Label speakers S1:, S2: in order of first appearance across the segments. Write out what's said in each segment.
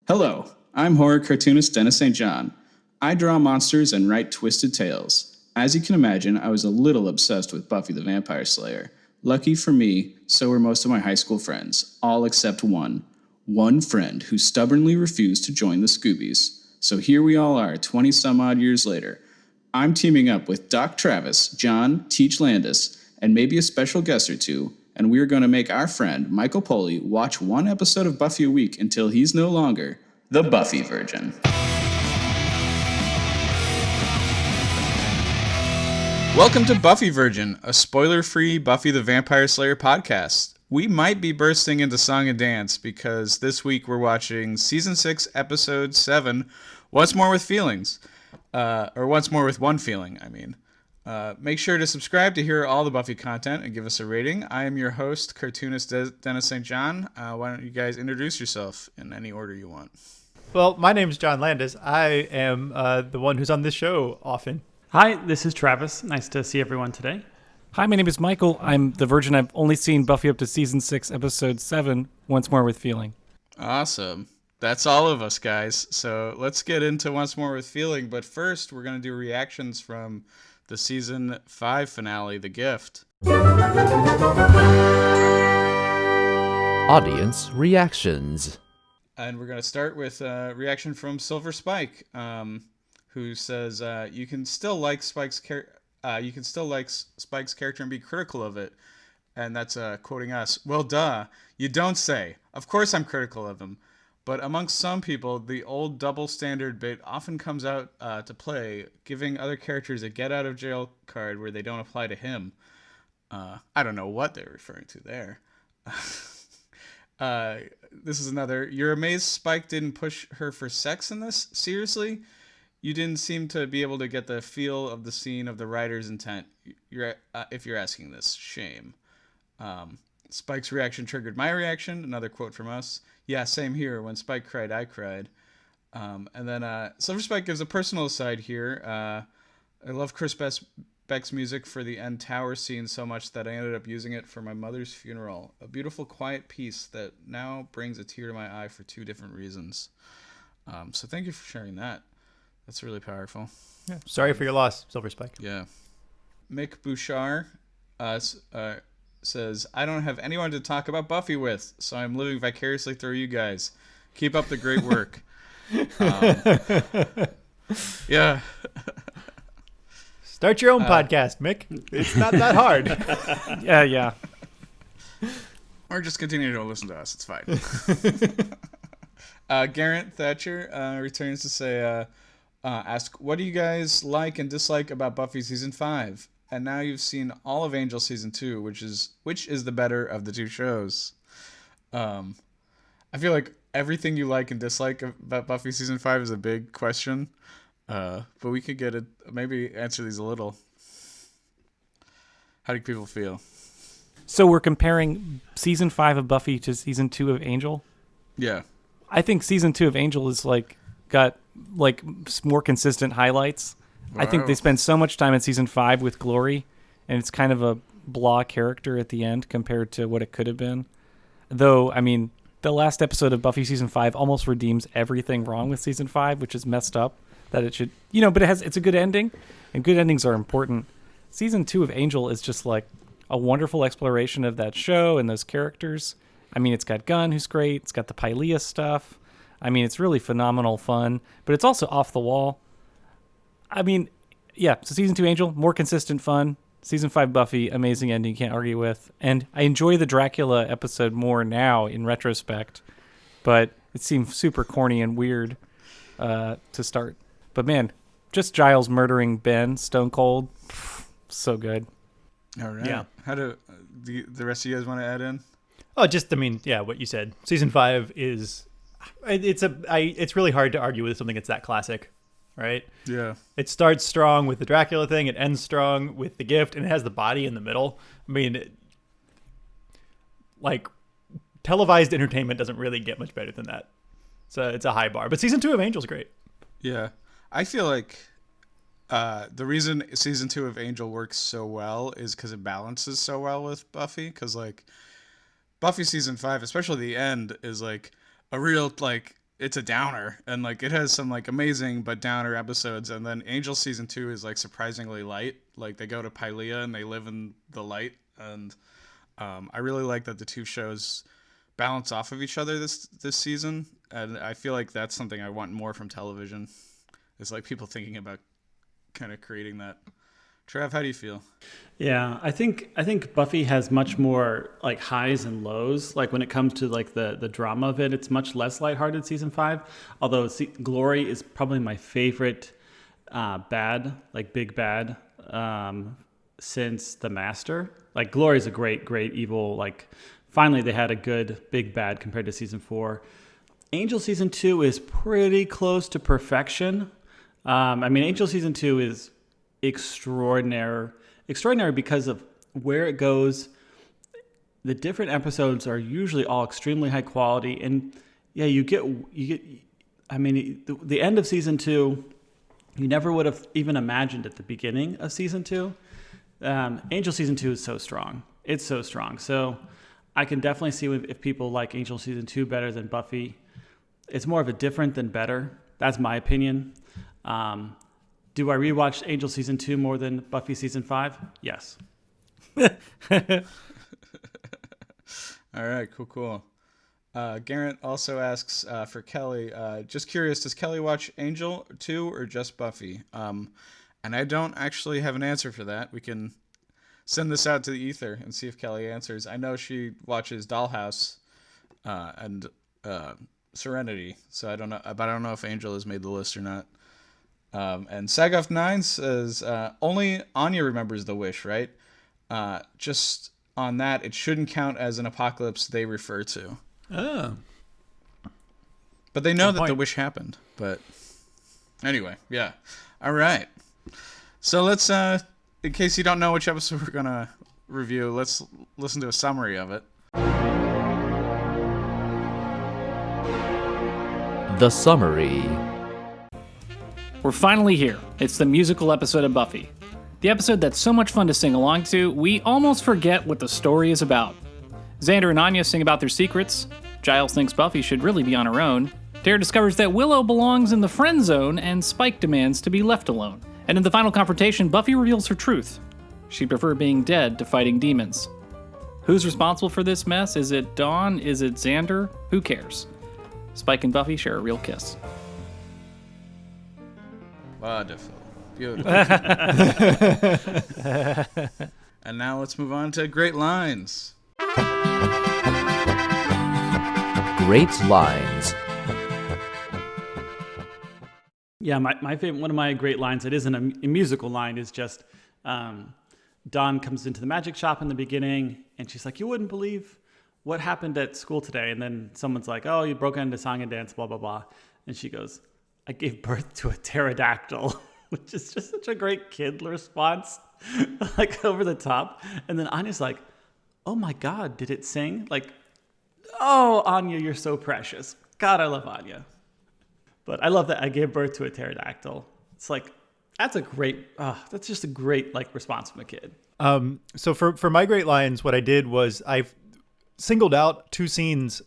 S1: Hello, I'm horror cartoonist Dennis St. John. I draw monsters and write twisted tales. As you can imagine, I was a little obsessed with Buffy the Vampire Slayer. Lucky for me, so were most of my high school friends, all except one. One friend who stubbornly refused to join the Scoobies. So here we all are, 20-some-odd years later. I'm teaming up with Doc Travis, John, Teach Landis, and maybe a special guest or two, and we're going to make our friend, Michael Poley, watch one episode of Buffy a week until he's no longer the Buffy Virgin. Welcome to Buffy Virgin, a spoiler-free Buffy the Vampire Slayer podcast. We might be bursting into song and dance because this week we're watching Season 6, Episode 7, Once More with Feelings. Or Once More with One Feeling, I mean. Make sure to subscribe to hear all the Buffy content and give us a rating. I am your host, cartoonist Dennis St. John. Why don't you guys introduce yourself in any order you want?
S2: Well, my name's John Landis. I am the one who's on this show often.
S3: Hi, this is Travis. Nice to see everyone today.
S4: Hi, my name is Michael. I'm the virgin. I've only seen Buffy up to Season 6, Episode 7, Once More with Feeling.
S1: Awesome. That's all of us, guys. So let's get into Once More with Feeling. But first, we're going to do reactions from the Season 5 finale, The Gift.
S5: Audience reactions.
S1: And we're going to start with a reaction from Silver Spike, who says, "You can still like Spike's character and be critical of it." And that's quoting us. "Well, duh. You don't say. Of course I'm critical of him. But amongst some people, the old double standard bit often comes out to play, giving other characters a get-out-of-jail card where they don't apply to him." I don't know what they're referring to there. This is another. "You're amazed Spike didn't push her for sex in this? Seriously? You didn't seem to be able to get the feel of the scene of the writer's intent. If you're asking this, shame." Spike's reaction triggered my reaction. Another quote from us. "Yeah, same here. When Spike cried, I cried." And then Silver Spike gives a personal aside here. "I love Chris Beck's music for the end tower scene so much that I ended up using it for my mother's funeral. A beautiful, quiet piece that now brings a tear to my eye for two different reasons." So thank you for sharing that. That's really powerful.
S2: Yeah. Sorry for your loss, Silver Spike.
S1: Yeah. Mick Bouchard says, "I don't have anyone to talk about Buffy with, so I'm living vicariously through you guys. Keep up the great work." Yeah.
S2: Start your own podcast, Mick. It's not that hard.
S4: Yeah.
S1: Or just continue to listen to us. It's fine. Garrett Thatcher returns to say, ask, "What do you guys like and dislike about Buffy Season 5? And now you've seen all of Angel Season 2, which is the better of the two shows?" I feel like everything you like and dislike about Buffy Season 5 is a big question. But we could get it, maybe answer these a little. How do people feel?
S4: So we're comparing Season 5 of Buffy to Season 2 of Angel?
S1: Yeah.
S4: I think Season 2 of Angel is got more consistent highlights. Wow. I think they spend so much time in Season 5 with Glory, and it's kind of a blah character at the end compared to what it could have been. Though, I mean, the last episode of Buffy Season 5 almost redeems everything wrong with Season 5, which is messed up. That it should, but it's a good ending, and good endings are important. Season 2 of Angel is just like a wonderful exploration of that show and those characters. I mean, it's got Gunn, who's great. It's got the Pylea stuff. I mean, it's really phenomenal fun, but it's also off the wall. I mean, yeah, so Season 2 Angel, more consistent fun. Season 5 Buffy, amazing ending, can't argue with. And I enjoy the Dracula episode more now in retrospect, but it seemed super corny and weird to start. But man, just Giles murdering Ben stone cold, so good.
S1: All right.
S2: Yeah.
S1: How do the rest of you guys want to add in?
S2: Oh, what you said. Season 5 is, it's really hard to argue with something that's that classic, right?
S1: Yeah.
S2: It starts strong with the Dracula thing. It ends strong with the gift, and it has the body in the middle. I mean, televised entertainment doesn't really get much better than that. So it's a high bar. But Season 2 of Angel's great.
S1: Yeah. I feel like the reason Season 2 of Angel works so well is because it balances so well with Buffy. Because, Buffy Season 5, especially the end, is, a real, it's a downer, and like it has some like amazing but downer episodes, and then Angel season 2 is like surprisingly light. Like they go to Pylea and they live in the light, and I really like that the two shows balance off of each other this season, and I feel like that's something I want more from television. Is like people thinking about kind of creating that. Trav, how do you feel?
S3: Yeah, I think Buffy has much more like highs and lows. Like when it comes to like the drama of it, it's much less lighthearted season 5. Although Glory is probably my favorite bad, like big bad, since The Master. Like Glory is a great evil. Like finally they had a good big bad compared to season 4. Angel season 2 is pretty close to perfection. I mean, Angel season 2 is extraordinary because of where it goes. The different episodes are usually all extremely high quality, and yeah, you get I mean, the end of season 2 you never would have even imagined at the beginning of season 2. Angel season 2 is so strong. It's so strong. So I can definitely see if people like Angel season 2 better than Buffy. It's more of a different than better. That's my opinion. Do I rewatch Angel season 2 more than Buffy season 5? Yes.
S1: All right, cool. Garrett also asks for Kelly. Just curious, does Kelly watch Angel 2 or just Buffy? And I don't actually have an answer for that. We can send this out to the ether and see if Kelly answers. I know she watches Dollhouse and Serenity, so I don't know, but I don't know if Angel has made the list or not. And Sagoff9 says, only Anya remembers the wish, right? Just on that, it shouldn't count as an apocalypse they refer to.
S2: Oh.
S1: But they know
S2: Good
S1: that
S2: point.
S1: the wish happened. But anyway, yeah. All right. So let's, in case you don't know which episode we're going to review, let's listen to a summary of it.
S5: The summary.
S6: We're finally here. It's the musical episode of Buffy. The episode that's so much fun to sing along to, we almost forget what the story is about. Xander and Anya sing about their secrets. Giles thinks Buffy should really be on her own. Dare discovers that Willow belongs in the friend zone, and Spike demands to be left alone. And in the final confrontation, Buffy reveals her truth. She'd prefer being dead to fighting demons. Who's responsible for this mess? Is it Dawn? Is it Xander? Who cares? Spike and Buffy share a real kiss.
S1: Wonderful. Beautiful. And now let's move on to Great Lines.
S5: Great lines.
S3: Yeah, my favorite, one of my great lines, it isn't a musical line, is just Dawn comes into the magic shop in the beginning, and she's like, you wouldn't believe what happened at school today. And then someone's like, oh, you broke into song and dance, blah, blah, blah. And she goes, I gave birth to a pterodactyl, which is just such a great kid response, like over the top. And then Anya's like, oh my God, did it sing? Like, oh, Anya, you're so precious. God, I love Anya. But I love that I gave birth to a pterodactyl. It's like, that's just a great like response from a kid.
S2: So for my great lines, what I did was I singled out two scenes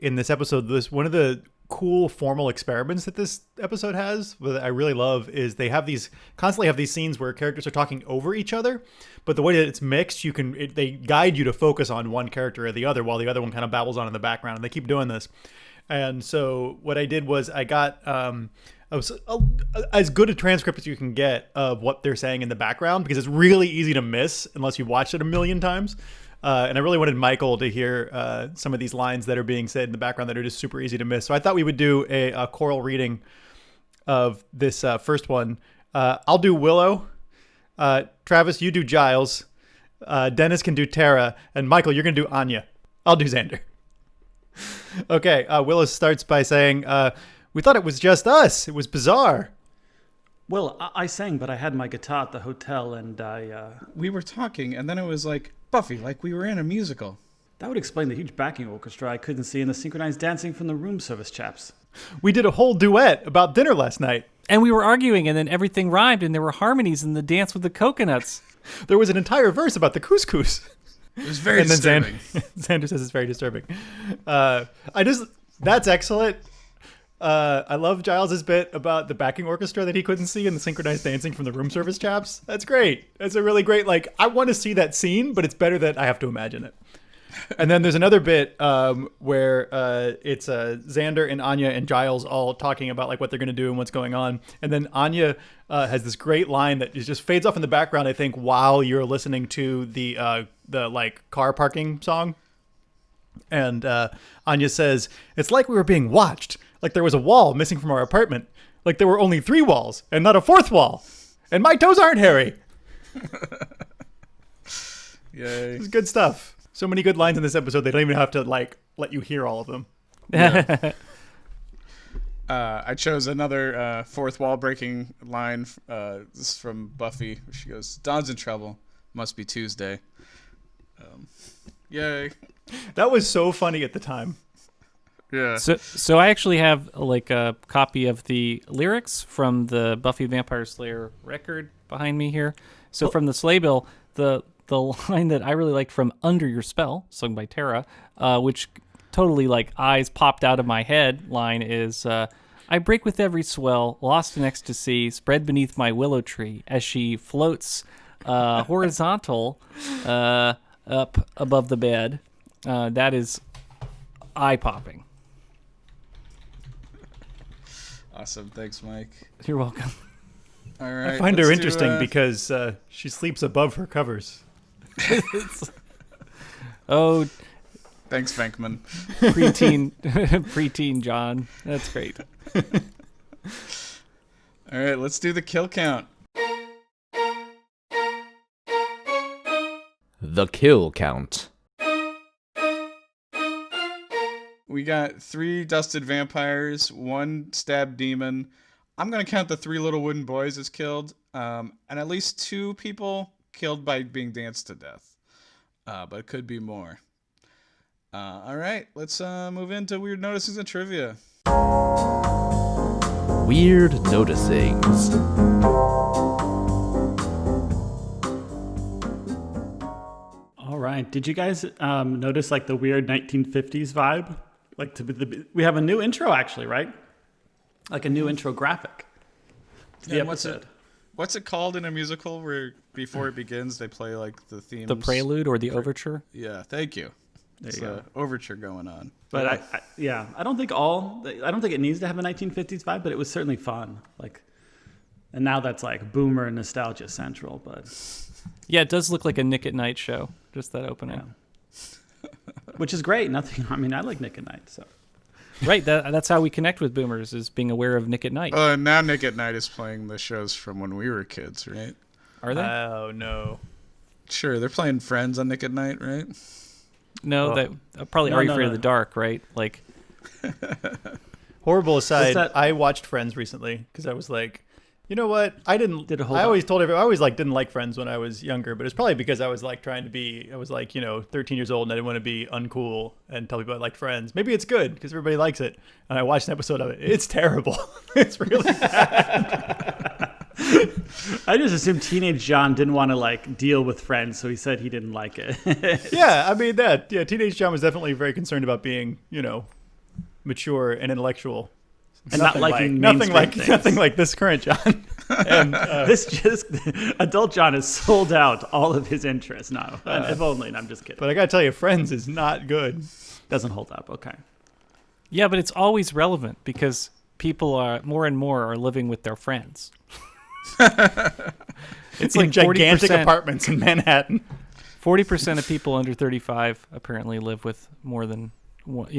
S2: in this episode. One of the cool formal experiments that this episode has that I really love is they constantly have these scenes where characters are talking over each other, but the way that it's mixed, they guide you to focus on one character or the other while the other one kind of babbles on in the background, and they keep doing this. And so what I did was I got as good a transcript as you can get of what they're saying in the background, because it's really easy to miss unless you've watched it a million times. And I really wanted Michael to hear some of these lines that are being said in the background that are just super easy to miss. So I thought we would do a choral reading of this first one. I'll do Willow. Travis, you do Giles. Dennis can do Tara. And Michael, you're going to do Anya. I'll do Xander. Okay, Willow starts by saying, we thought it was just us. It was bizarre.
S3: Well, I sang, but I had my guitar at the hotel, and
S1: We were talking, and then it was like, Buffy, like we were in a musical.
S3: that would explain the huge backing orchestra I couldn't see in the synchronized dancing from the room service chaps.
S2: We did a whole duet about dinner last night.
S6: And we were arguing, and then everything rhymed, and there were harmonies in the dance with the coconuts.
S2: There was an entire verse about the cous-cous.
S1: It was very
S2: And then
S1: disturbing.
S2: Xander says it's very disturbing. That's excellent. I love Giles's bit about the backing orchestra that he couldn't see and the synchronized dancing from the room service chaps. That's great. That's a really great, like, I want to see that scene, but it's better that I have to imagine it. And then there's another bit where it's Xander and Anya and Giles all talking about like what they're going to do and what's going on. And then Anya has this great line that just fades off in the background, I think, while you're listening to the like car parking song. And Anya says, "It's like we were being watched. Like there was a wall missing from our apartment. Like there were only 3 walls and not a 4th wall. And my toes aren't hairy."
S1: Yay.
S2: It's good stuff. So many good lines in this episode, they don't even have to like let you hear all of them.
S1: Yeah. I chose another 4th wall breaking line. This is from Buffy. She goes, "Dawn's in trouble. Must be Tuesday." Yay.
S2: That was so funny at the time.
S1: Yeah.
S4: So I actually have like a copy of the lyrics from the Buffy Vampire Slayer record behind me here. So from the sleigh bill, the line that I really liked from "Under Your Spell," sung by Tara, which totally like eyes popped out of my head line is, "I break with every swell, lost in ecstasy, spread beneath my willow tree as she floats horizontal up above the bed." That is eye-popping.
S1: Awesome. Thanks, Mike.
S4: You're welcome.
S1: All right.
S2: I find her
S1: let's
S2: interesting because she sleeps above her covers.
S4: Oh,
S1: Thanks, Venkman.
S4: preteen John. That's great.
S1: All right, let's do the kill count.
S5: The kill count.
S1: We got 3 dusted vampires, 1 stabbed demon. I'm going to count the 3 little wooden boys as killed, and at least 2 people killed by being danced to death. But it could be more. All right, let's move into Weird Noticings and Trivia.
S5: Weird noticings.
S3: All right. Did you guys notice like the weird 1950s vibe? Like we have a new intro actually, right? Like a new intro graphic. To the
S1: Yeah,
S3: episode.
S1: What's it called in a musical where before it begins they play like the themes?
S4: The prelude or the overture?
S1: Yeah, thank you. There's an overture going on.
S3: But I don't think it needs to have a 1950s vibe, but it was certainly fun. Like, and now that's like boomer nostalgia central, but
S4: Yeah, it does look like a Nick at Night show. Just that opening.
S3: yeah. Which is great. Nothing. I mean, I like Nick at Night, so.
S4: Right. That's how we connect with boomers, is being aware of Nick at Night.
S1: Now Nick at Night is playing the shows from when we were kids, right?
S4: Are they?
S2: Oh, no.
S1: Sure, they're playing Friends on Nick at Night, right?
S4: No, that probably
S3: No,
S4: Are You
S3: no,
S4: Afraid
S3: no.
S4: of the Dark, right? Like,
S2: Horrible aside,
S3: that?
S2: I watched Friends recently because I was like, you know what? I didn't.
S3: Did it hold
S2: I
S3: up?
S2: always told everyone I always like didn't like Friends when I was younger, but it's probably because I was like trying to be. I was like 13 years old and I didn't want to be uncool and tell people I liked Friends. Maybe it's good because everybody likes it. And I watched an episode of it. It's terrible. It's really bad.
S3: I just assumed teenage John didn't want to like deal with Friends, so he said he didn't like it.
S2: Yeah, I mean that. Yeah, teenage John was definitely very concerned about being mature and intellectual.
S3: And not liking
S2: nothing
S3: mainstream
S2: like
S3: things.
S2: this current John. And
S3: Adult John has sold out all of his interests now. If only, and I'm just kidding.
S2: but I gotta tell you, Friends is not good.
S3: Doesn't hold up. Okay.
S4: yeah, but it's always relevant because people are more and more are living with their friends. It's
S2: In
S4: like
S2: gigantic
S4: 40%,
S2: apartments in Manhattan.
S4: 40% of people under 35 apparently live with more than one,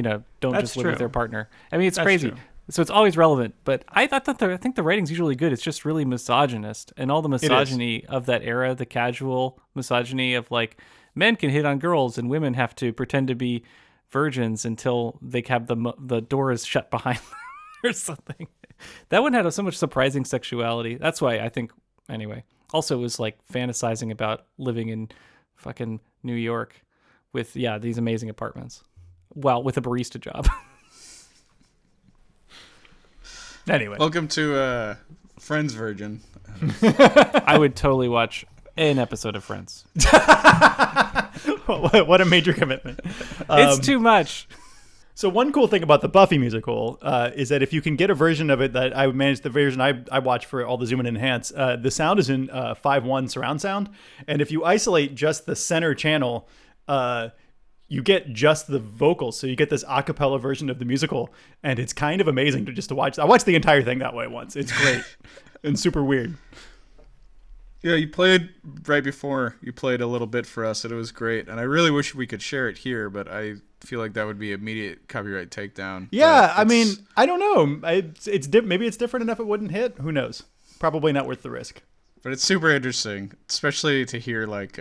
S4: don't
S3: That's
S4: just live
S3: true.
S4: with their partner. I mean, it's
S3: That's
S4: crazy.
S3: true.
S4: So it's always relevant. But I think the writing's usually good. It's just really misogynist. And all the misogyny of that era, the casual misogyny of like men can hit on girls and women have to pretend to be virgins until they have the door is shut behind them or something. That one had so much surprising sexuality. That's why I think, anyway. Also, it was like fantasizing about living in fucking New York with, these amazing apartments. Well, with a barista job.
S2: Anyway,
S1: Welcome to Friends Virgin.
S4: I would totally watch an episode of Friends.
S2: what a major commitment.
S4: It's too much.
S2: So one cool thing about the Buffy musical is that if you can get a version of it that I managed, the version I watched for all the zoom and enhance, the sound is in 5.1 surround sound. And if you isolate just the center channel, you get just the vocals. So you get this a cappella version of the musical. And it's kind of amazing to watch. I watched the entire thing that way once. It's great and super weird.
S1: Yeah, you played right before you played a little bit for us, and it was great. And I really wish we could share it here, but I feel like that would be immediate copyright takedown.
S2: Yeah, I mean, I don't know. Maybe it's different enough it wouldn't hit. Who knows? Probably not worth the risk.
S1: But it's super interesting, especially to hear like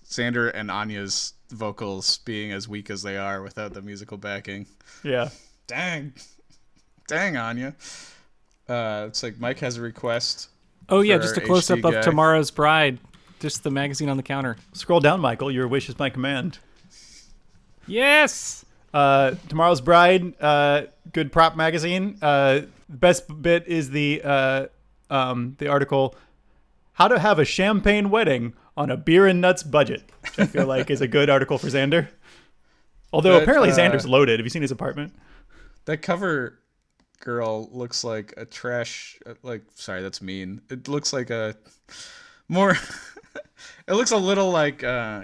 S1: Xander and Anya's vocals being as weak as they are without the musical backing.
S2: Yeah.
S1: Dang, Anya. It's like Mike has a request.
S4: Oh yeah, just a close up
S1: HD
S4: of Tomorrow's Bride, just the magazine on the counter.
S2: Scroll down, Michael. Your wish is my command.
S4: Yes.
S2: Tomorrow's Bride, good prop magazine. Best bit is the article, "How to Have a Champagne Wedding on a Beer and Nuts Budget," which I feel like is a good article for Xander. Although apparently Xander's loaded. Have you seen his apartment?
S1: That cover girl looks like a trash. Sorry, that's mean. It looks like a more. It looks a little like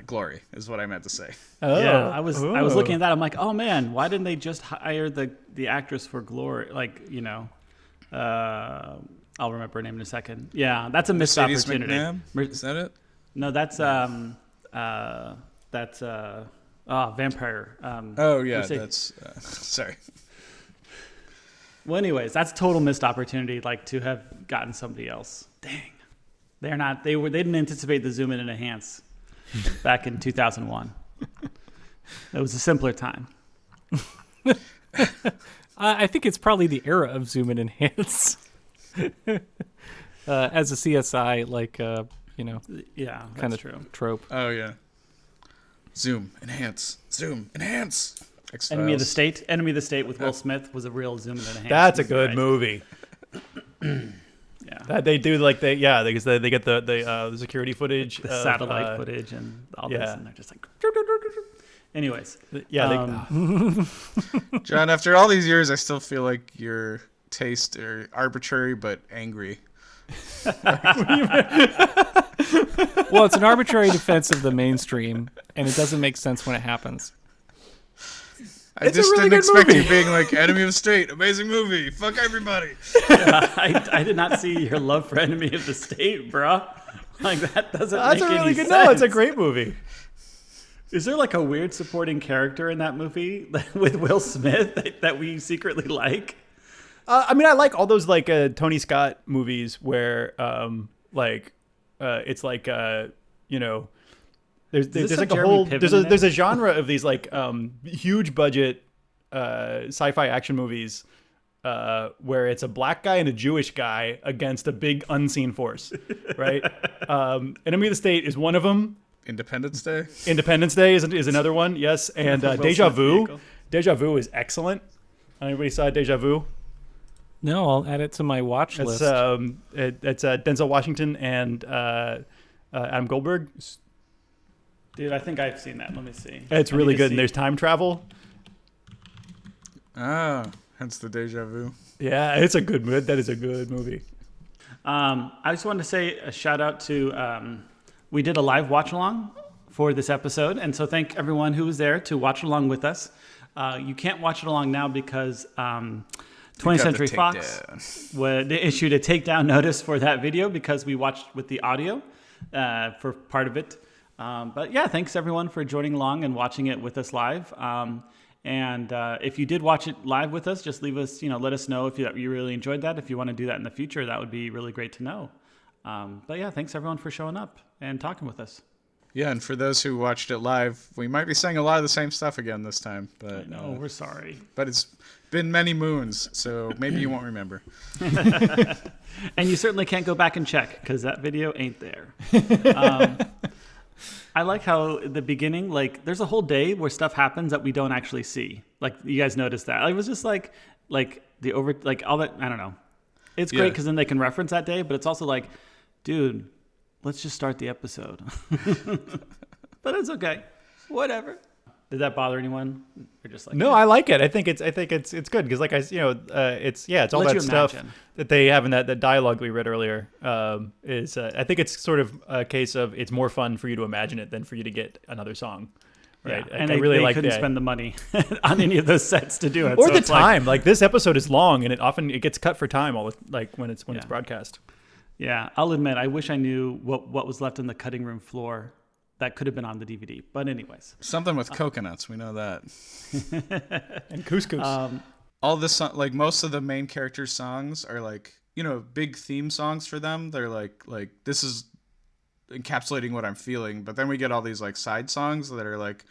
S1: Glory, is what I meant to say.
S2: Oh,
S3: Yeah, I was looking at that. I'm like, oh man, why didn't they just hire the actress for Glory? Like, I'll remember her name in a second. Yeah, that's a missed
S1: Mercedes
S3: opportunity.
S1: McNabb? Is that it?
S3: No, that's Vampire.
S1: Oh yeah,
S3: Mercedes.
S1: that's sorry.
S3: Well, anyways, that's total missed opportunity. Like to have gotten somebody else. Dang, they're not. They didn't anticipate the zoom in and enhance back in 2001. It was a simpler time.
S4: I think it's probably the era of zoom and enhance. As a CSI,
S3: Yeah, that's
S4: kind of
S3: true.
S4: trope.
S1: Oh yeah. Zoom, enhance, X-Files.
S3: Enemy of the State with Will Smith was a real zoom in and enhance.
S2: that's a good movie.
S3: Yeah.
S2: That they do they get the security footage,
S3: The satellite footage and all this, and they're just like. Anyways,
S1: John, after all these years, I still feel like your tastes are arbitrary but angry.
S4: Well, it's an arbitrary defense of the mainstream, and it doesn't make sense when it happens.
S1: I
S2: It's a
S1: just
S2: really
S1: didn't
S2: good
S1: expect
S2: movie.
S1: you being like Enemy of the State, amazing movie, fuck everybody.
S3: I did not see your love for Enemy of the State, bro. Like that doesn't.
S2: That's
S3: make
S2: a really
S3: any
S2: good.
S3: sense.
S2: No, it's a great movie.
S3: Is there like a weird supporting character in that movie with Will Smith that we secretly like?
S2: I mean, I like all those Tony Scott movies where it's like there's
S3: this
S2: like
S3: a
S2: a
S3: Jeremy
S2: whole
S3: Piven in
S2: there's
S3: it?
S2: a genre of these huge budget sci-fi action movies where it's a black guy and a Jewish guy against a big unseen force, right? Enemy of the State is one of them.
S1: Independence Day.
S2: Independence Day is another one. Yes, and
S3: Will
S2: Deja
S3: Smith
S2: Vu.
S3: vehicle.
S2: Deja Vu is excellent. Anybody saw Deja Vu?
S4: No, I'll add it to my watch
S2: It's
S4: list.
S2: it's Denzel Washington and Adam Goldberg.
S3: Dude, I think I've seen that. Let me see.
S2: It's
S3: I
S2: really
S3: need to
S2: good.
S3: see-
S2: And there's time travel.
S1: Hence the Deja Vu.
S2: Yeah, it's a good movie. That is a good movie.
S3: I just wanted to say a shout out to we did a live watch along for this episode, and so thank everyone who was there to watch along with us. You can't watch it along now because 20th Century Fox issued a takedown notice for that video because we watched with the audio for part of it. But yeah, thanks everyone for joining along and watching it with us live. And if you did watch it live with us, just leave us, let us know if you really enjoyed that. If you want to do that in the future, that would be really great to know. But yeah, thanks everyone for showing up and talking with us.
S1: Yeah, and for those who watched it live, we might be saying a lot of the same stuff again this time. But
S3: No, we're sorry.
S1: but it's been many moons, so maybe you won't remember.
S3: And you certainly can't go back and check because that video ain't there. I like how at the beginning, there's a whole day where stuff happens that we don't actually see. Like you guys noticed that. It was just like all that. I don't know. It's great because then they can reference that day, but it's also like, dude, let's just start the episode. But it's okay. Whatever. Did that bother anyone? Or just like
S2: No, I like it. I think it's good because it's all
S3: Let
S2: that
S3: you
S2: stuff
S3: imagine.
S2: that they have in that dialogue we read earlier. I think it's sort of a case of it's more fun for you to imagine it than for you to get another song. Right.
S3: Yeah.
S2: Like,
S3: And
S2: I
S3: they,
S2: really
S3: they
S2: like
S3: couldn't
S2: the
S3: spend the money on any of those sets to do it.
S2: or
S3: so
S2: the
S3: it's like-
S2: time. Like this episode is long and it gets cut for time when it's broadcast.
S3: Yeah, I'll admit, I wish I knew what was left on the cutting room floor. That could have been on the DVD. But anyways.
S1: Something with coconuts, we know that.
S2: And cous-cous.
S1: All this, like most of the main characters' songs are like, big theme songs for them. They're like this is encapsulating what I'm feeling. But then we get all these like side songs that are like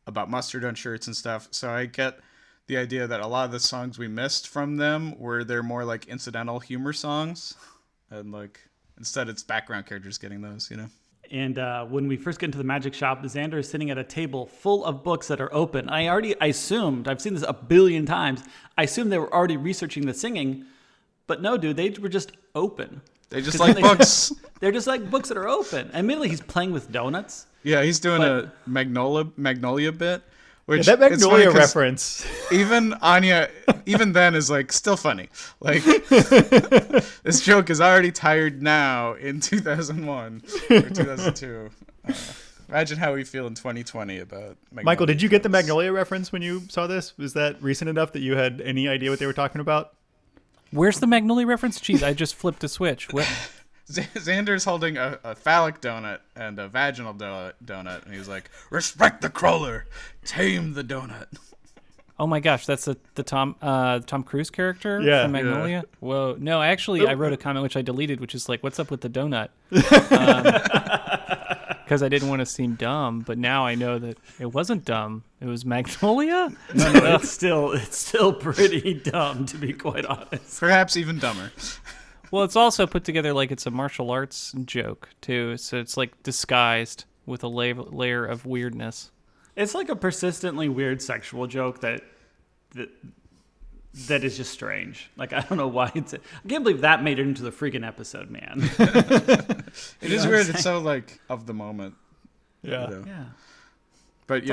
S1: about mustard on shirts and stuff. So I get the idea that a lot of the songs we missed from them were they're more like incidental humor songs, and like instead it's background characters getting those.
S3: And when we first get into the magic shop, Xander is sitting at a table full of books that are open. I assumed, I've seen this a billion times, I assumed they were already researching the singing, but no, dude, they were just open.
S1: They just like books.
S3: They're just like books that are open. Admittedly, he's playing with donuts.
S1: Yeah, he's doing a Magnolia bit. Which
S2: that
S1: it's funny
S2: Magnolia
S1: 'cause
S2: reference.
S1: Even ANYA, even then, is like still funny. Like this joke is already tired now in 2001 or 2002. Imagine how we feel in 2020 about Magnolia.
S2: Michael, did you get the
S1: jokes.
S2: Magnolia reference when you saw this? Was that recent enough that you had any idea what they were talking about?
S4: Where's the Magnolia reference? Jeez, I just flipped a switch. What?
S1: Xander's holding a phallic donut and a vaginal donut, and he's like, "Respect the crawler, tame the donut."
S4: Oh my gosh, that's the Tom Cruise character
S2: Yeah.
S4: from Magnolia? Whoa. No, actually, I wrote a comment which I deleted, which is like, what's up with the donut? Because I didn't want to seem dumb, but now I know that it wasn't dumb. It was Magnolia?
S3: No, it's still pretty dumb, to be quite honest.
S1: Perhaps even dumber.
S4: Well, it's also put together like it's a martial arts joke, too. So it's like disguised with a layer of weirdness.
S3: It's like a persistently weird sexual joke that is just strange. Like, I don't know why I can't believe that made it into the freaking episode, man.
S1: It is weird. It's so like of the moment.
S2: Yeah.
S3: Yeah.
S1: But
S3: It's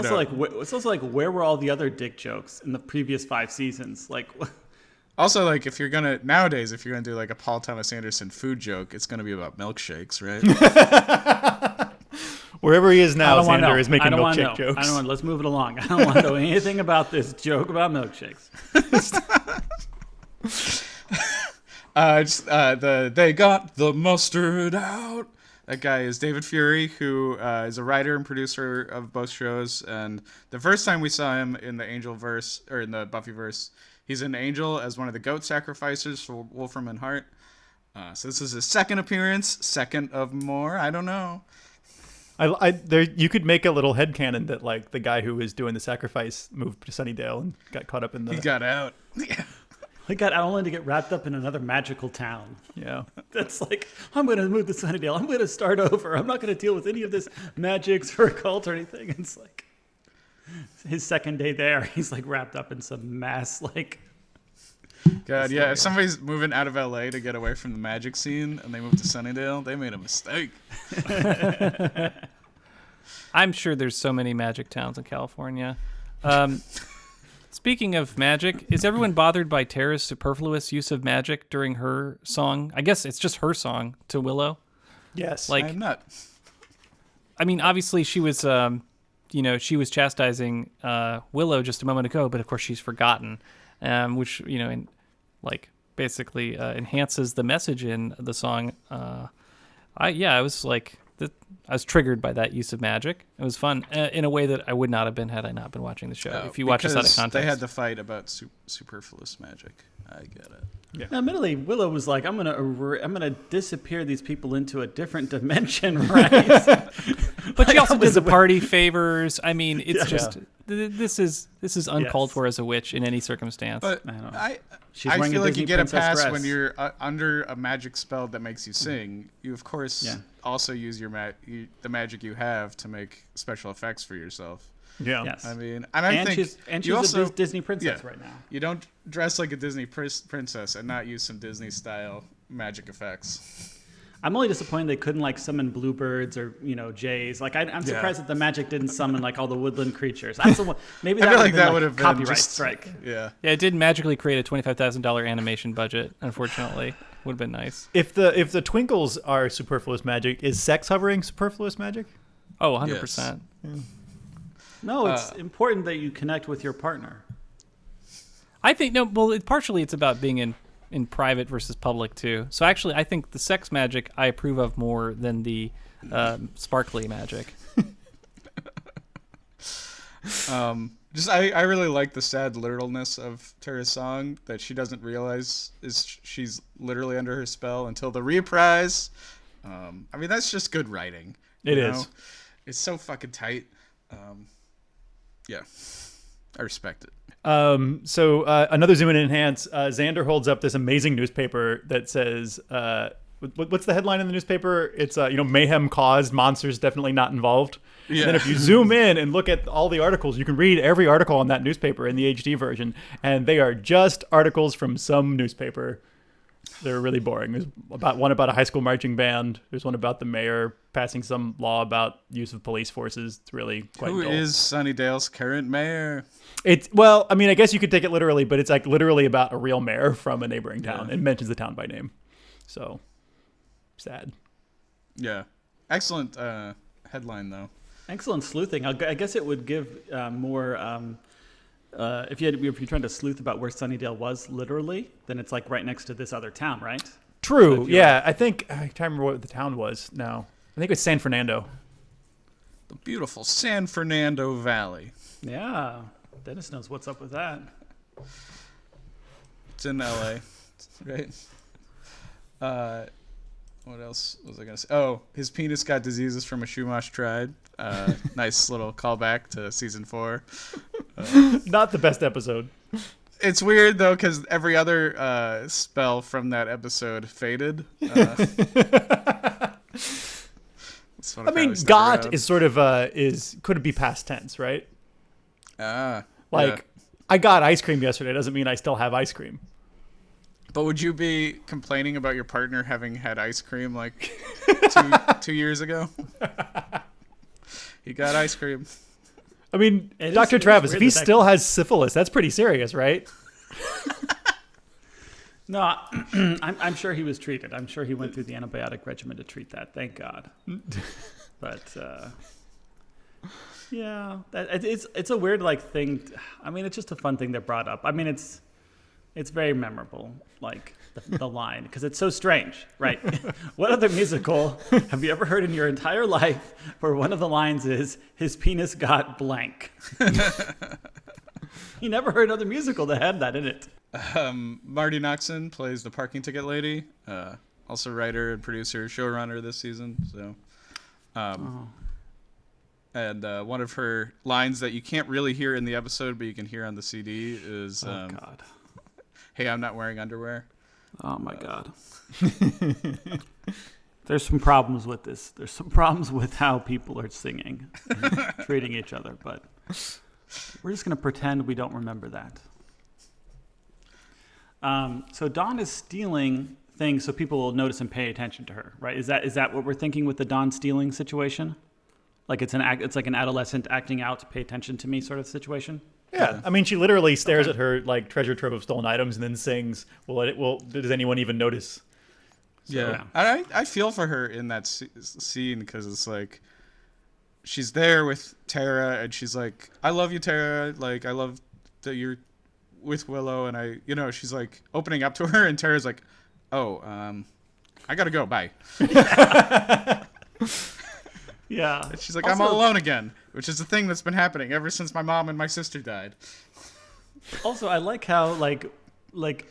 S3: also like where were all the other dick jokes in the previous 5 seasons? Like,
S1: also like if you're gonna do like a Paul Thomas Anderson food joke, it's gonna be about milkshakes, right?
S2: Wherever he is
S3: I
S2: now,
S3: don't want to know.
S2: Xander is making
S3: I don't want to know.
S2: milkshake jokes.
S3: I don't want. Let's move it along. I don't want to know anything about this joke about milkshakes.
S1: They got the mustard out. That guy is David Fury, who is a writer and producer of both shows. And the first time we saw him in the Angel verse or in the Buffy verse, he's an angel as one of the goat sacrificers for Wolfram and Hart. So this is his second appearance, second of more. I don't know.
S2: You could make a little headcanon that like the guy who was doing the sacrifice moved to Sunnydale and got caught up in the.
S1: He got out.
S3: I got only to get wrapped up in another magical town.
S2: Yeah.
S3: That's like, I'm going to move to Sunnydale. I'm going to start over. I'm not going to deal with any of this magics or occult or anything. It's like his second day there. He's like wrapped up in some mass like.
S1: God, yeah. If somebody's moving out of LA to get away from the magic scene and they move to Sunnydale, they made a mistake.
S4: I'm sure there's so many magic towns in California. Speaking of magic, is everyone bothered by Tara's superfluous use of magic during her song? I guess it's just her song to Willow.
S2: Yes.
S4: Like,
S1: I'm not.
S4: I mean, obviously she was, she was chastising Willow just a moment ago, but of course she's forgotten, which basically enhances the message in the song. I was like, I was triggered by that use of magic. It was fun in a way that I would not have been had I not been watching the show. If you watch this out of
S1: Because
S4: context,
S1: they had the fight about superfluous magic. I get it.
S2: Yeah.
S3: Now, admittedly, Willow was like, I'm gonna disappear these people into a different dimension, right?
S4: But she also did the party favors. I mean, it's just this is uncalled
S3: Yes.
S4: for as a witch in any circumstance.
S1: But
S3: I don't know.
S1: I
S3: She's
S1: I
S3: wearing
S1: feel
S3: a
S1: like
S3: Disney
S1: you get a
S3: princess
S1: pass
S3: dress.
S1: when you're under a magic spell that makes you sing. You of course
S3: Yeah.
S1: also use your the magic you have to make special effects for yourself.
S2: Yeah.
S3: Yes.
S1: I mean, and I think
S3: she's
S1: you also
S3: a Disney princess
S1: yeah.
S3: right now.
S1: You don't dress like a Disney princess and not use some Disney style magic effects.
S3: I'm only disappointed they couldn't like summon bluebirds or jays. Like I'm surprised that the magic didn't summon like all the woodland creatures. That's the one. Maybe that
S1: I feel like that
S3: would
S1: would
S3: have
S1: have
S3: been
S1: been
S3: copyright
S1: just,
S3: strike.
S1: Yeah.
S4: Yeah, it did magically create a $25,000 animation budget. Unfortunately, would have been nice.
S2: If the twinkles are superfluous magic, is sex hovering superfluous magic?
S4: Oh, 100%.
S3: No, it's important that you connect with your partner.
S4: I think no. Well, partially it's about being in private versus public too. So actually, I think the sex magic I approve of more than the sparkly magic.
S1: I really like the sad literalness of Tara's song that she doesn't realize she's literally under her spell until the reprise. I mean, that's just good writing.
S2: It is.
S1: It's so fucking tight. Yeah, I respect it.
S2: So another zoom in and enhance. Xander holds up this amazing newspaper that says, what's the headline in the newspaper? It's mayhem caused, monsters definitely not involved.
S1: Yeah.
S2: And then if you zoom in and look at all the articles, you can read every article on that newspaper in the HD version, and they are just articles from some newspaper. They're really boring. There's one about a high school marching band. There's one about the mayor passing some law about use of police forces. It's really quite
S1: Who
S2: dull.
S1: is Sunnydale's current mayor?
S2: I mean, I guess you could take it literally, but it's like literally about a real mayor from a neighboring town.
S1: Yeah.
S2: It mentions the town by name. So sad.
S1: Yeah, excellent headline though.
S3: Excellent sleuthing. I guess it would give more. If you're trying to sleuth about where Sunnydale was literally, then it's like right next to this other town, right?
S2: True. Yeah, I can't remember what the town was now. I think it's San Fernando.
S1: The beautiful San Fernando Valley.
S3: Yeah, Dennis knows what's up with that.
S1: It's in LA, right? What else was I gonna say? Oh, his penis got diseases from a Shumash tried. Nice little callback to season 4.
S2: Not the best episode.
S1: It's weird though because every other spell from that episode faded.
S2: I mean, got is sort of could it be past tense, right?
S1: Yeah.
S2: I got ice cream yesterday doesn't mean I still have ice cream.
S1: But would you be complaining about your partner having had ice cream like 2 years ago? He got ice cream.
S2: I mean, Dr.
S3: It is
S2: Travis, if
S3: weird
S2: he
S3: that
S2: still has syphilis, that's pretty serious, right?
S3: No, I'm sure he was treated. I'm sure he went through the antibiotic regimen to treat that. Thank God. But yeah, it's a weird thing. I mean, it's just a fun thing that brought up. I mean, it's very memorable, like the line, because it's so strange, right? What other musical have you ever heard in your entire life where one of the lines is "his penis got blank"? You never heard another musical that had that in it.
S1: Marty Noxon plays the parking ticket lady. Also writer and producer, showrunner this season. So, and one of her lines that you can't really hear in the episode, but you can hear on the CD is,
S3: God.
S1: "Hey, I'm not wearing underwear."
S3: Oh my God. There's some problems with this. There's some problems with how people are singing and treating each other, but we're just going to pretend we don't remember that. So Dawn is stealing things so people will notice and pay attention to her, right? Is that what we're thinking with the Dawn stealing situation? Like it's like an adolescent acting out to pay attention to me sort of situation?
S2: Yeah, I mean, she literally stares at her like treasure trove of stolen items and then sings, well, does anyone even notice?
S1: Yeah. I feel for her in that scene because it's like she's there with Tara and she's like, "I love you, Tara. Like, I love that you're with Willow." And she's like opening up to her and Tara's like, "Oh, I gotta go. Bye."
S3: Yeah.
S1: And she's like, "I'm all alone again," which is a thing that's been happening ever since my mom and my sister died.
S3: Also, I like how like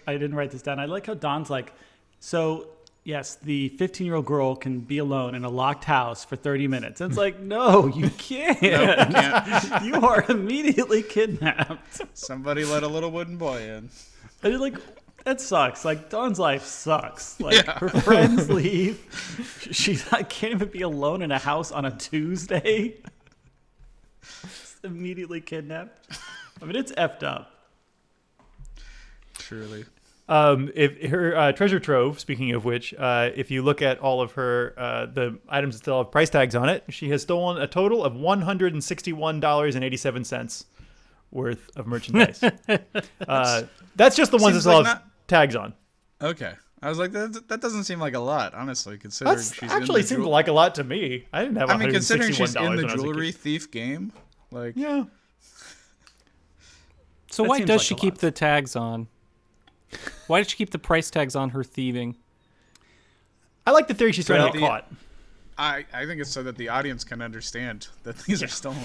S3: I didn't write this down. I like how Dawn's like, so yes, the 15-year-old girl can be alone in a locked house for 30 minutes. And it's like, no, you can't.
S1: No, you can't.
S3: You are immediately kidnapped.
S1: Somebody let a little wooden boy in.
S3: And you're like, that sucks. Like, Dawn's life sucks. Like, her friends leave. I can't even be alone in a house on a Tuesday. Just immediately kidnapped. I mean, it's effed up.
S1: Truly.
S2: If her treasure trove, speaking of which, if you look at all of her the items that still have price tags on it, she has stolen a total of $161.87 worth of merchandise. That's just the ones that
S1: Seems
S2: still
S1: like
S2: have tags on.
S1: Okay. I was like, that doesn't seem like a lot, honestly, considering
S2: That's
S1: she's
S2: actually
S1: in the
S2: seemed like a lot to me. I didn't have
S1: considering she's in
S2: $161
S1: the
S2: when I was a
S1: jewelry
S2: kid.
S1: thief game. Like,
S2: Yeah.
S4: So
S3: That
S4: why
S3: seems
S4: does
S3: like
S4: she
S3: a
S4: keep
S3: lot.
S4: the tags on? Why did she keep the price tags on her thieving?
S2: I like the theory she's trying to
S1: Well,
S2: get caught.
S1: I think it's so that the audience can understand that these are stolen.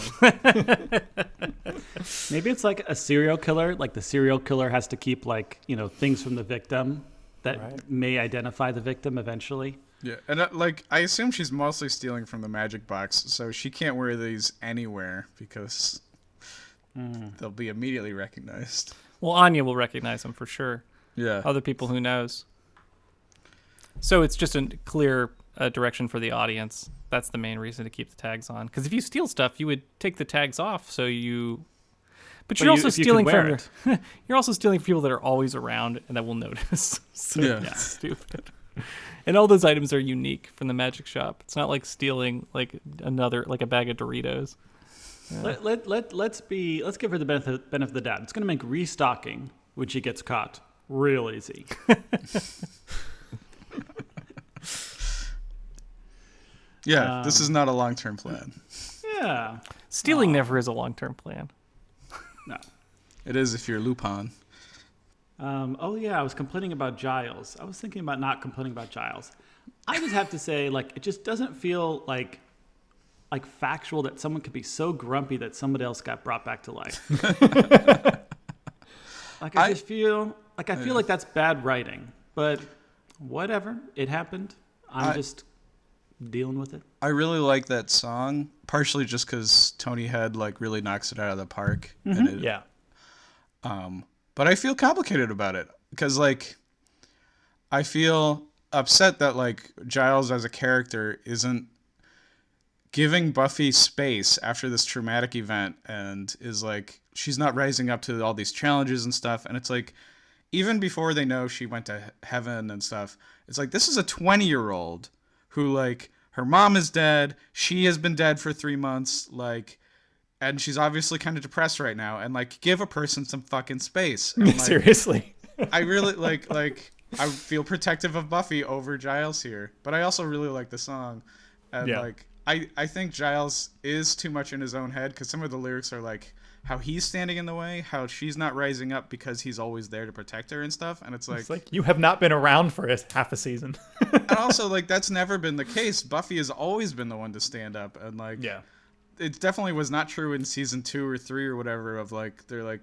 S3: Maybe it's like a serial killer. Like the serial killer has to keep like, things from the victim that may identify the victim eventually.
S1: Yeah, and I assume she's mostly stealing from the magic box, so she can't wear these anywhere because they'll be immediately recognized.
S4: Well, Anya will recognize them for sure.
S1: Yeah.
S4: Other people, who knows? So it's just a clear direction for the audience. That's the main reason to keep the tags on. Because if you steal stuff, you would take the tags off. But you're also
S3: if you
S4: stealing
S3: could wear
S4: from you're also stealing from people that are always around and that will notice. So
S1: Yeah.
S4: it's stupid. And all those items are unique from the magic shop. It's not like stealing like a bag of Doritos.
S3: Let's give her the benefit of the doubt. It's going to make restocking when she gets caught real easy.
S1: Yeah, this is not a long-term plan.
S3: Yeah.
S4: Stealing never is a long-term plan.
S3: No.
S1: It is if you're Lupin.
S3: Oh yeah, I was complaining about Giles. I was thinking about not complaining about Giles. I just have to say, like, it just doesn't feel like factual that someone could be so grumpy that somebody else got brought back to life. I just feel like that's bad writing. But whatever, it happened. I'm just dealing with it.
S1: I really like that song, partially just because Tony Head really knocks it out of the park. And it,
S2: Yeah.
S1: But I feel complicated about it because I feel upset that Giles as a character isn't giving Buffy space after this traumatic event and is she's not rising up to all these challenges and stuff. And it's even before they know she went to heaven and stuff, it's this is a 20-year-old who her mom is dead. She has been dead for 3 months. And she's obviously kind of depressed right now. And give a person some fucking space. And,
S2: Seriously.
S1: I really I feel protective of Buffy over Giles here, but I also really like the song. And
S2: Yeah.
S1: I think Giles is too much in his own head because some of the lyrics are how he's standing in the way, how she's not rising up because he's always there to protect her and stuff. And it's
S2: You have not been around for half a season.
S1: and also that's never been the case. Buffy has always been the one to stand up and
S2: Yeah.
S1: it definitely was not true in season 2 or 3 or whatever of they're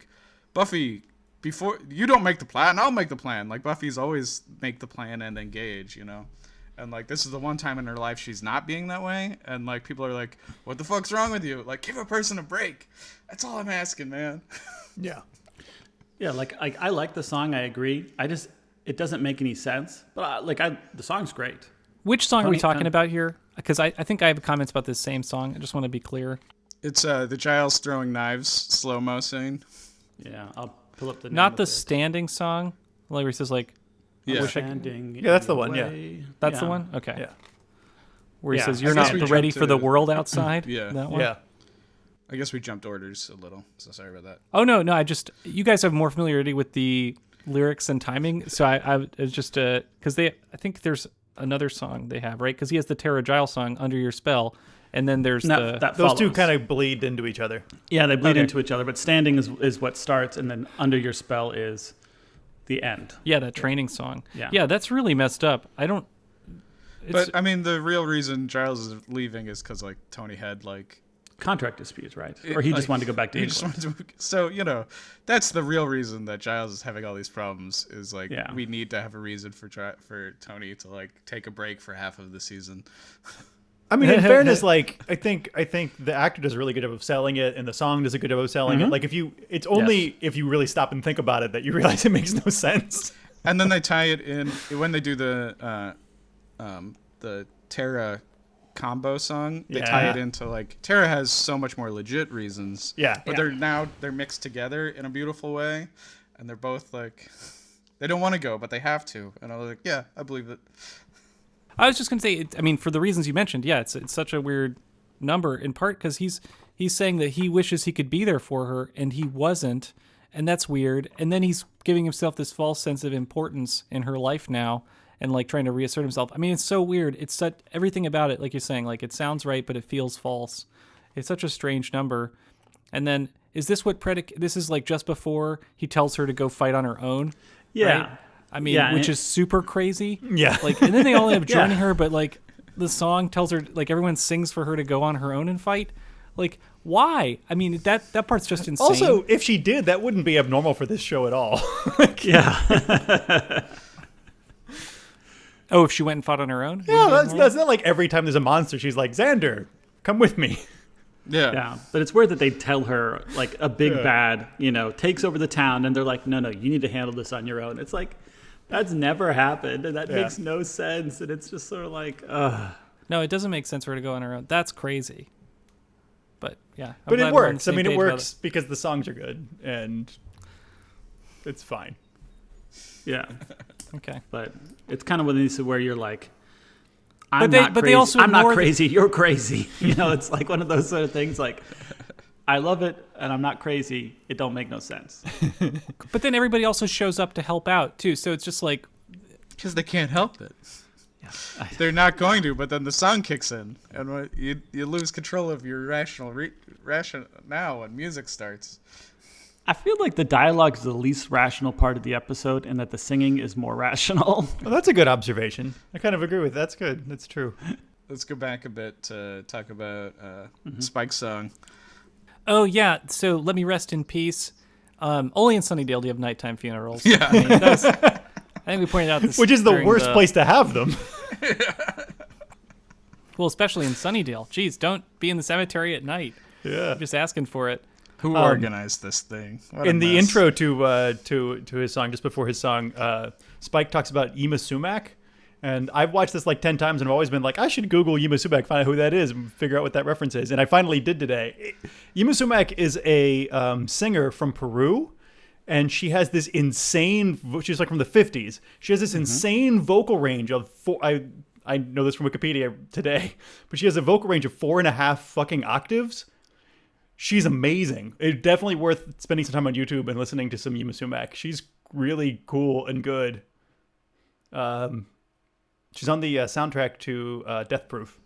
S1: Buffy, before you don't make the plan, I'll make the plan. Buffy's always make the plan and engage, and this is the one time in her life she's not being that way, and people are what the fuck's wrong with you? Give a person a break. That's all I'm asking, man.
S2: Yeah.
S3: Yeah, I like the song. I agree. It doesn't make any sense. But the song's great.
S4: Which song are we
S3: Tony,
S4: talking about here? Because I think I have comments about this same song. I just want to be clear.
S1: It's the Giles throwing knives slow-mo scene.
S3: Yeah, I'll pull up the.
S4: Not
S3: name
S4: the
S3: of it.
S4: standing song, where he says
S1: Yeah.
S3: Standing
S2: Yeah, that's
S3: in
S2: the one, yeah.
S3: way.
S4: That's the one. Okay.
S2: Yeah.
S4: Where he
S3: Yeah.
S4: says
S1: I
S4: you're
S1: guess
S4: not
S1: we
S4: ready
S1: jumped
S4: for the
S1: to-
S4: world outside.
S1: Yeah.
S4: That one?
S2: Yeah.
S1: I guess we jumped orders a little, so sorry about that.
S4: Oh no, you guys have more familiarity with the lyrics and timing, so I was just because I think there's another song they have, right? Because he has the Tara Giles song "Under Your Spell," and then there's
S3: That
S2: Those two
S3: follows.
S2: kind of bleed into each other.
S3: Yeah, they bleed
S4: Okay.
S3: into each other. But standing is what starts, and then under your spell is the end.
S4: that training song.
S3: Yeah.
S4: That's really messed up. I don't.
S1: But I mean, the real reason Giles is leaving is because Tony Head
S3: Contract disputes, right? Or he just wanted to go back to
S1: he
S3: England.
S1: just wanted to, so that's the real reason that Giles is having all these problems is
S3: Yeah.
S1: we need to have a reason for Tony to take a break for half of the season.
S2: I mean, in fairness, I think the actor does a really good job of selling it, and the song does a good job of selling it. It's only if you really stop and think about it that you realize it makes no sense.
S1: And then they tie it in when they do the Tara combo song. They tie
S2: Yeah.
S1: it into Tara has so much more legit reasons.
S2: Yeah.
S1: But they're mixed together in a beautiful way, and they're both They don't want to go, but they have to. And I was like, yeah, I believe it.
S4: I was just gonna say, I mean, for the reasons you mentioned, yeah, it's such a weird number. In part because he's saying that he wishes he could be there for her, and he wasn't, and that's weird. And then he's giving himself this false sense of importance in her life now, and like trying to reassert himself. I mean, it's so weird. It's such, everything about it, like you're saying, like it sounds right, but it feels false. It's such a strange number. And then is this what this is like just before he tells her to go fight on her own?
S3: Yeah.
S4: Right? I mean, which is super crazy.
S2: Yeah.
S4: Like, and then they all end up joining her, but like the song tells her, like everyone sings for her to go on her own and fight. Like, why? I mean, that part's just insane.
S2: Also, if she did, that wouldn't be abnormal for this show at all.
S3: Yeah.
S4: Oh, if she went and fought on her own?
S2: Yeah, that's not like every time there's a monster, she's like, Xander, come with me.
S1: Yeah.
S3: Yeah, but it's weird that they tell her like a big bad, takes over the town, and they're like, no, you need to handle this on your own. It's like, that's never happened, and that makes no sense, and it's just sort of like, ugh.
S4: No, it doesn't make sense for her to go on her own. That's crazy. But yeah.
S2: But it works. I mean, it works because the songs are good, and it's fine.
S3: Yeah.
S4: Okay.
S3: But it's kind of one of these where you're like, I'm
S4: they
S3: not crazy.
S4: also
S3: I'm not
S4: ignore
S3: crazy. You're crazy. It's like one of those sort of things. Like, I love it, and I'm not crazy. It don't make no sense.
S4: But then everybody also shows up to help out too. So it's just like,
S1: Because they can't help it.
S3: Yeah.
S1: They're not going to, but then the song kicks in, and you lose control of your rationale when music starts.
S3: I feel like the dialogue is the least rational part of the episode, and that the singing is more rational.
S2: Well, that's a good observation. I kind of agree with that. That's good. That's true.
S1: Let's go back a bit to talk about Spike's song.
S4: oh yeah, so let me rest in peace. Only in Sunnydale do you have nighttime funerals.
S1: Yeah.
S4: I mean, I think we pointed out this,
S2: Which is the
S4: during
S2: worst place to have them.
S4: Well, especially in Sunnydale. Jeez, don't be in the cemetery at night.
S2: Yeah.
S4: I'm just asking for it.
S1: Who organized this thing? What a
S2: In the
S1: mess.
S2: intro to his song, just before his song, Spike talks about Yima Sumac. And I've watched this like 10 times and I've always been like, I should Google Yima Sumac, find out who that is, and figure out what that reference is. And I finally did today. Yima Sumac is a singer from Peru. And she has this insane, she's like from the 50s. She has this insane vocal range of I know this from Wikipedia today, but she has a vocal range of 4.5 fucking octaves. She's amazing. It's definitely worth spending some time on YouTube and listening to some Yima Sumac. She's really cool and good. She's on the soundtrack to Death Proof.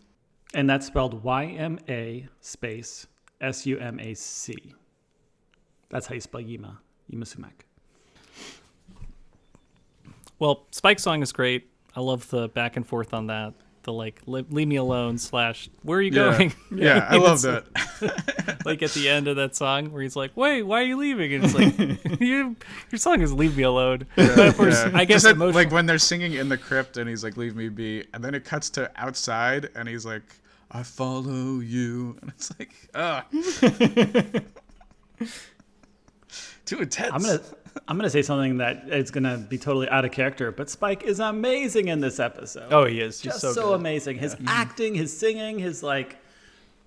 S3: And that's spelled YMA space SUMAC. That's how you spell Yima. Yima Sumac.
S4: Well, Spike's song is great. I love the back and forth on that. The like, leave me alone / where are you going?
S1: Yeah, I love that.
S4: Like at the end of that song where he's like, wait, why are you leaving? And it's like, your song is leave me alone. But of course, I guess
S1: Just
S4: emotional.
S1: like when they're singing in the crypt and he's like, leave me be. And then it cuts to outside and he's like, I follow you. And it's like, too intense.
S3: I'm gonna say something that is gonna be totally out of character, but Spike is amazing in this episode.
S2: Oh, he is. He's
S3: Just
S2: so
S3: so
S2: good.
S3: amazing. His acting, his singing, his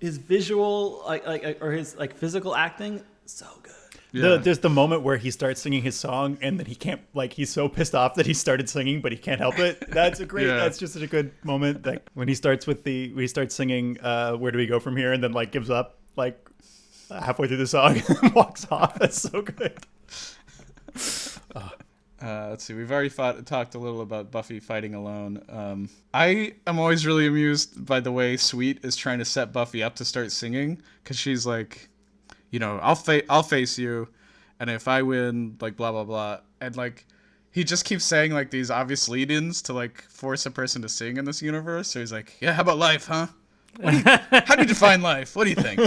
S3: visual, or his physical acting, so good.
S1: Yeah.
S2: There's the moment where he starts singing his song and then he can't, he's so pissed off that he started singing, but he can't help it. That's that's just such a good moment. Like when he starts singing, Where Do We Go From Here? And then gives up halfway through the song and walks off. That's so good.
S1: Let's see. We've already talked a little about Buffy fighting alone. I am always really amused by the way Sweet is trying to set Buffy up to start singing, because she's like, I'll face you, and if I win, blah blah blah, and he just keeps saying these obvious lead-ins to force a person to sing in this universe. So he's like, yeah, how about life, huh? How do you define life? What do you think?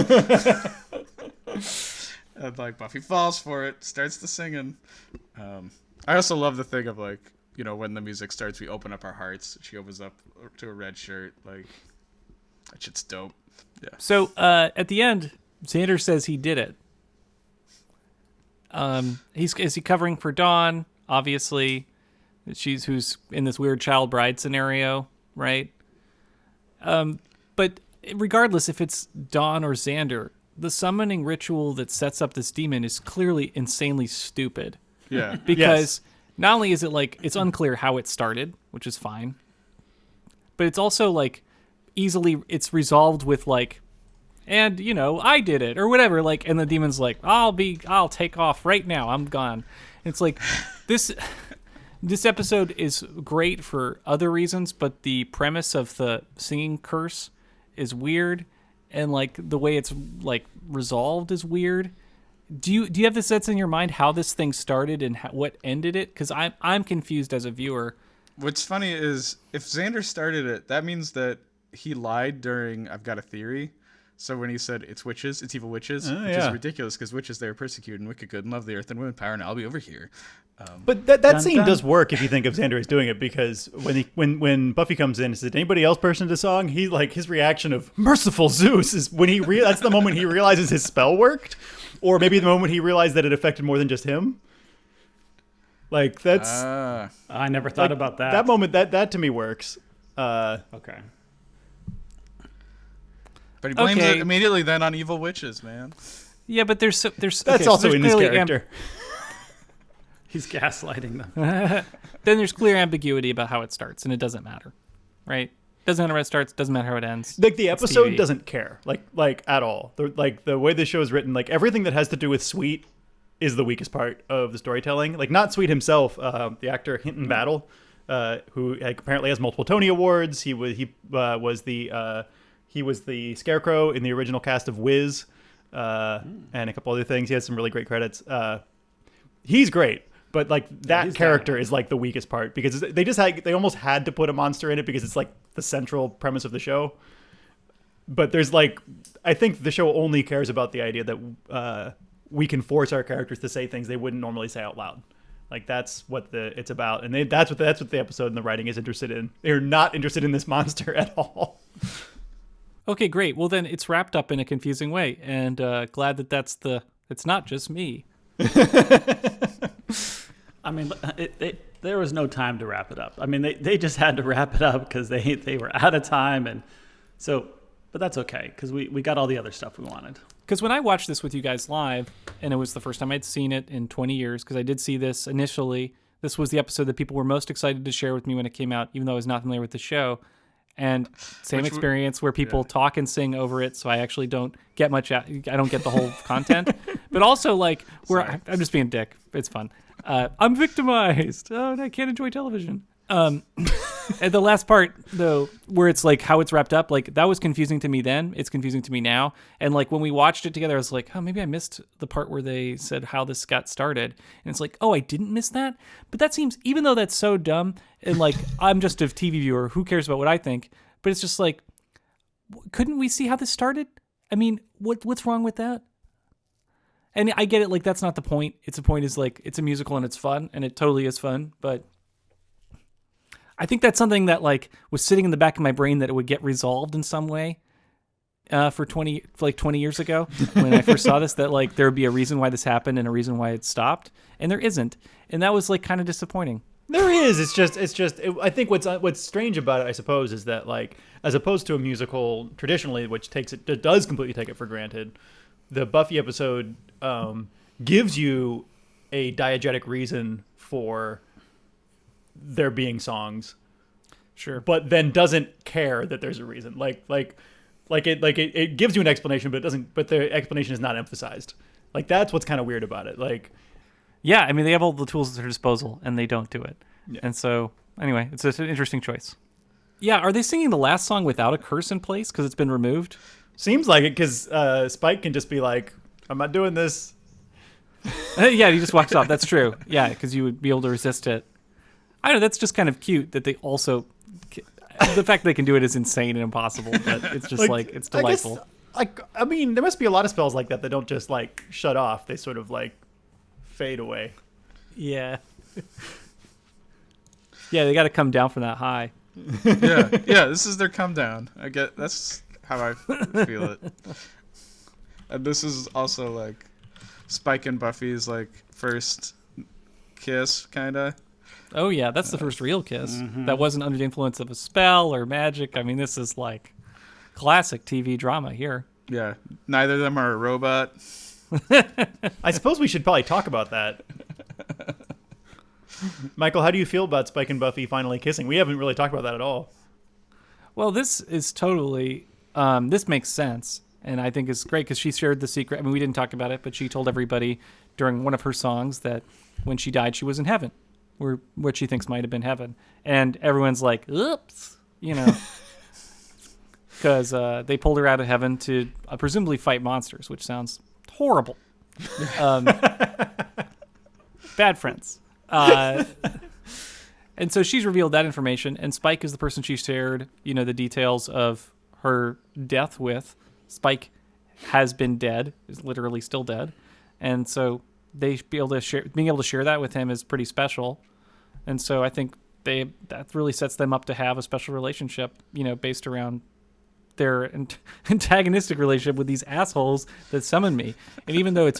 S1: And Buffy falls for it, starts the singing. I also love the thing of when the music starts, we open up our hearts. She opens up to a red shirt. That shit's dope. Yeah.
S4: So at the end, Xander says he did it. Is he covering for Dawn? Obviously, who's in this weird child bride scenario, right? But regardless if it's Dawn or Xander, the summoning ritual that sets up this demon is clearly insanely stupid.
S1: Yeah.
S4: Because not only is it like it's unclear how it started, which is fine, but it's also like it's resolved with like, and you know, I did it or whatever, like, and the demon's like, I'll take off right now, I'm gone. It's like this episode is great for other reasons, but the premise of the singing curse is weird, and like the way it's like resolved is weird. Do you have the sense in your mind how this thing started and what ended it? Because I'm confused as a viewer.
S1: What's funny is if Xander started it, that means that he lied during I've Got a Theory. So when he said it's witches, it's evil witches, which is ridiculous because witches, they are persecuted and wicked good and love the earth and women power, and I'll be over here.
S2: But that scene does work if you think of Xander as doing it, because when Buffy comes in and says, "Did anybody else person to the song?" He like his reaction of "Merciful Zeus" is when that's the moment he realizes his spell worked, or maybe the moment he realized that it affected more than just him. Like that's
S3: I never thought about that.
S2: That moment that to me works.
S3: Okay.
S1: But he blames it immediately then on evil witches, man.
S4: Yeah, but there's
S2: that's also in his character.
S3: He's gaslighting them.
S4: Then there's clear ambiguity about how it starts, and it doesn't matter, right? Doesn't matter how it starts, doesn't matter how it ends.
S2: Like the episode doesn't care, like at all. The way the show is written, like everything that has to do with Sweet is the weakest part of the storytelling. Like not Sweet himself, the actor Hinton Battle, who apparently has multiple Tony Awards. He was the Scarecrow in the original cast of Wiz, and a couple other things. He has some really great credits. He's great. But like that character is like the weakest part, because they almost had to put a monster in it because it's like the central premise of the show. But there's like, I think the show only cares about the idea that we can force our characters to say things they wouldn't normally say out loud. Like that's what it's about, and that's what the episode and the writing is interested in. They're not interested in this monster at all.
S4: Okay, great. Well, then it's wrapped up in a confusing way, and glad that it's not just me.
S3: I mean, there was no time to wrap it up. I mean, they just had to wrap it up because they were out of time, and so. But that's okay because we got all the other stuff we wanted.
S4: Because when I watched this with you guys live, and it was the first time I'd seen it in 20 years, because I did see this initially. This was the episode that people were most excited to share with me when it came out, even though I was not familiar with the show. And same experience where people talk and sing over it, so I actually don't get much. I don't get the whole content, but also like where I'm just being a dick. It's fun. I'm victimized. Oh, and I can't enjoy television. And the last part though, where it's like how it's wrapped up, like that was confusing to me then. It's confusing to me now. And like when we watched it together, I was like, oh, maybe I missed the part where they said how this got started. And it's like, oh, I didn't miss that. But that seems, even though that's so dumb, and like I'm just a TV viewer, who cares about what I think? But it's just like, couldn't we see how this started? I mean, what's wrong with that? And I get it, like that's not the point. The point is like it's a musical and it's fun, and it totally is fun, but I think that's something that like was sitting in the back of my brain that it would get resolved in some way for 20 years ago when I first saw this, that like there would be a reason why this happened and a reason why it stopped, and there isn't. And that was like kind of disappointing.
S2: There is. It's just. I think what's strange about it, I suppose, is that like as opposed to a musical traditionally, which does completely take it for granted, the Buffy episode gives you a diegetic reason for there being songs,
S4: sure,
S2: but then doesn't care that there's a reason. It gives you an explanation, but it doesn't. But the explanation is not emphasized. Like that's what's kind of weird about it. Like,
S4: yeah, I mean they have all the tools at their disposal and they don't do it. Yeah. And so anyway, it's an interesting choice. Yeah, are they singing the last song without a curse in place because it's been removed?
S2: Seems like it, because Spike can just be like, "I'm not doing this."
S4: Yeah, he just walks off. That's true. Yeah, because you would be able to resist it. I don't know, that's just kind of cute that they also, the fact they can do it is insane and impossible, but it's just like it's delightful.
S2: I mean, there must be a lot of spells like that don't just like shut off. They sort of like fade away.
S4: Yeah. Yeah, they got to come down from that high.
S1: Yeah, this is their come down. That's how I feel it. And this is also like Spike and Buffy's like first kiss, kind of.
S4: Oh yeah, that's the first real kiss. Mm-hmm. That wasn't under the influence of a spell or magic. I mean, this is like classic TV drama here.
S1: Yeah, neither of them are a robot.
S2: I suppose we should probably talk about that. Michael, how do you feel about Spike and Buffy finally kissing? We haven't really talked about that at all.
S4: Well, this is totally, this makes sense. And I think it's great because she shared the secret. I mean, we didn't talk about it, but she told everybody during one of her songs that when she died, she was in heaven, or what she thinks might have been heaven. And everyone's like, oops, because they pulled her out of heaven to presumably fight monsters, which sounds horrible. Bad friends. And so she's revealed that information, and Spike is the person she shared, the details of her death with. Spike has been dead, is literally still dead, and so being able to share that with him is pretty special. And so I think that really sets them up to have a special relationship, based around their antagonistic relationship with these assholes that summon me. And even though it's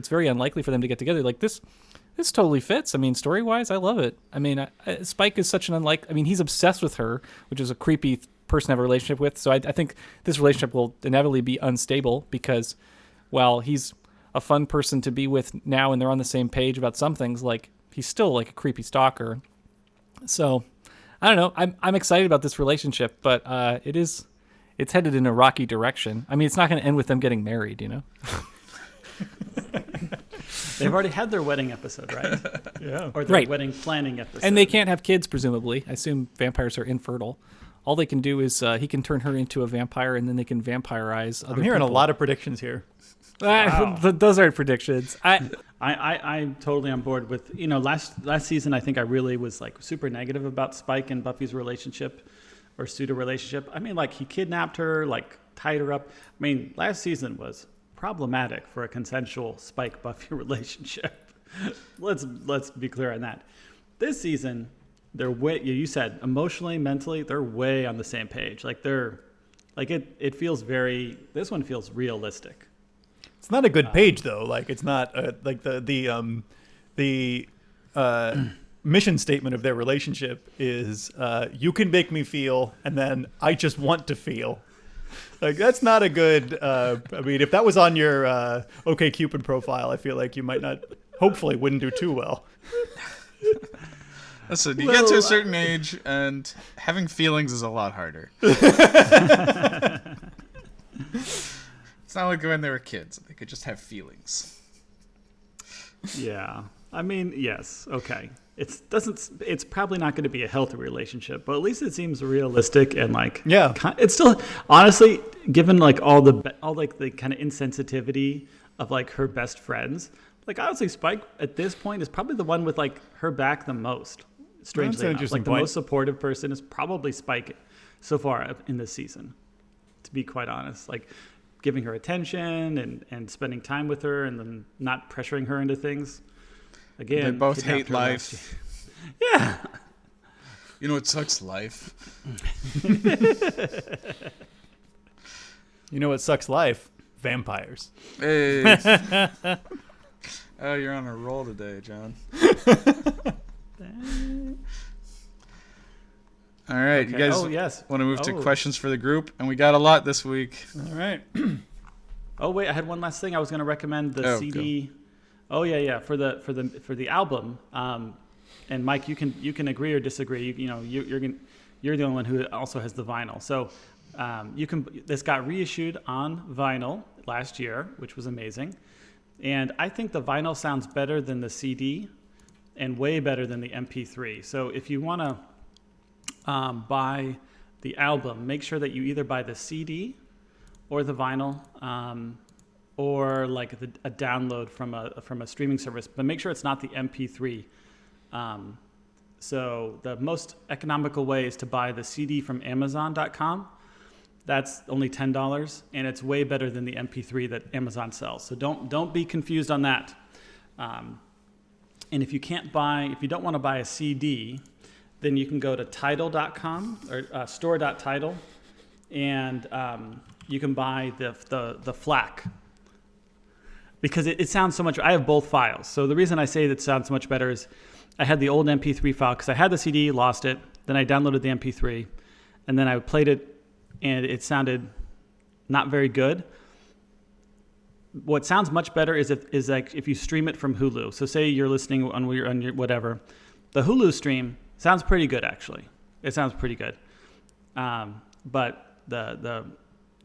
S4: very unlikely for them to get together, like this totally fits. I mean, story-wise, I love it. I mean, Spike is such an he's obsessed with her, which is a creepy person to have a relationship with. So I think this relationship will inevitably be unstable because while he's a fun person to be with now and they're on the same page about some things, like he's still like a creepy stalker. So I don't know. I'm excited about this relationship, but it's headed in a rocky direction. I mean, it's not going to end with them getting married,
S3: They've already had their wedding episode, right?
S2: Yeah.
S3: Or their
S4: Right.
S3: wedding planning episode.
S4: And they can't have kids, presumably. I assume vampires are infertile. All they can do is he can turn her into a vampire, and then they can vampirize other
S2: I'm hearing
S4: people.
S2: a lot of predictions here.
S3: Wow.
S4: Those aren't predictions.
S3: I'm totally on board with, last season I think I really was like super negative about Spike and Buffy's relationship or pseudo relationship. I mean, like he kidnapped her, like tied her up. I mean, last season was problematic for a consensual Spike Buffy relationship. Let's be clear on that. This season, they're way, you said emotionally, mentally, they're way on the same page. Like it feels this one feels realistic.
S2: It's not a good page though. Like it's not like the mission statement of their relationship is you can make me feel, and then I just want to feel. Like that's not a good. I mean, if that was on your OkCupid profile, I feel like you might not. Hopefully, wouldn't do too well.
S1: Listen, you get to a certain age, and having feelings is a lot harder. It's not like when they were kids; they could just have feelings.
S3: Yeah, I mean, yes, okay. It's probably not going to be a healthy relationship, but at least it seems realistic and like it's still honestly given like all the kind of insensitivity of like her best friends. Like honestly, Spike at this point is probably the one with like her back the most. Strangely enough, like the most supportive person is probably Spike so far in this season. To be quite honest, like giving her attention and spending time with her and then not pressuring her into things. Again,
S1: they both hate life.
S3: Yeah.
S1: You know what sucks? Life.
S2: You know what sucks? Life? Vampires.
S1: Hey. Oh, you're on a roll today, John. All right, you guys want to move to questions for the group? And we got a lot this week.
S2: All right.
S3: Oh wait, I had one last thing. I was going to recommend the CD. Cool. Oh yeah, for the album. And Mike, you can agree or disagree. You're the only one who also has the vinyl. So this got reissued on vinyl last year, which was amazing. And I think the vinyl sounds better than the CD, and way better than the MP3. So if you want to buy the album, make sure that you either buy the CD or the vinyl. Or like a download from a streaming service, but make sure it's not the MP3. So the most economical way is to buy the CD from Amazon.com. That's only $10, and it's way better than the MP3 that Amazon sells. So don't be confused on that. And if you don't want to buy a CD, then you can go to Tidal.com or store.tidal, and you can buy the FLAC. Because it sounds so much. I have both files. So the reason I say that it sounds so much better is I had the old MP3 file because I had the CD, lost it. Then I downloaded the MP3, and then I played it, and it sounded not very good. What sounds much better is like if you stream it from Hulu. So say you're listening on your whatever, The Hulu stream sounds pretty good, actually. It sounds pretty good. But the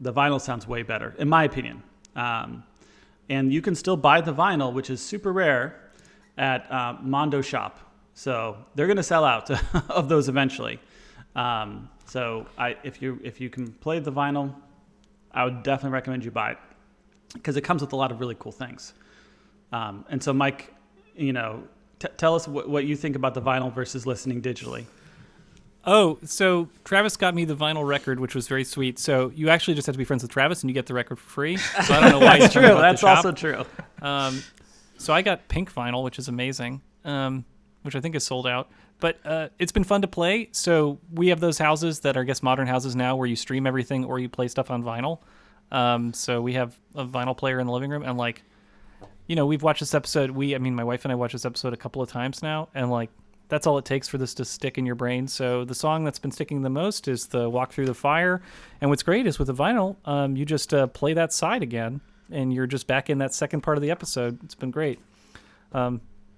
S3: vinyl sounds way better, in my opinion. And you can still buy the vinyl, which is super rare, at Mondo Shop. So they're going to sell out of those eventually. So if you can play the vinyl, I would definitely recommend you buy it because it comes with a lot of really cool things. And so, Mike, tell us what you think about the vinyl versus listening digitally.
S4: Oh, so Travis got me the vinyl record, which was very sweet. So you actually just have to be friends with Travis, and you get the record for free. So I don't know why.
S3: That's true. That's also true.
S4: So I got pink vinyl, which is amazing, which I think is sold out. But it's been fun to play. So we have those houses that are, I guess, modern houses now where you stream everything or you play stuff on vinyl. So we have a vinyl player in the living room, and we've watched this episode. My wife and I watched this episode a couple of times now, and that's all it takes for this to stick in your brain. So the song that's been sticking the most is the Walk Through the Fire. And what's great is with the vinyl, you just play that side again, and you're just back in that second part of the episode. It's been great.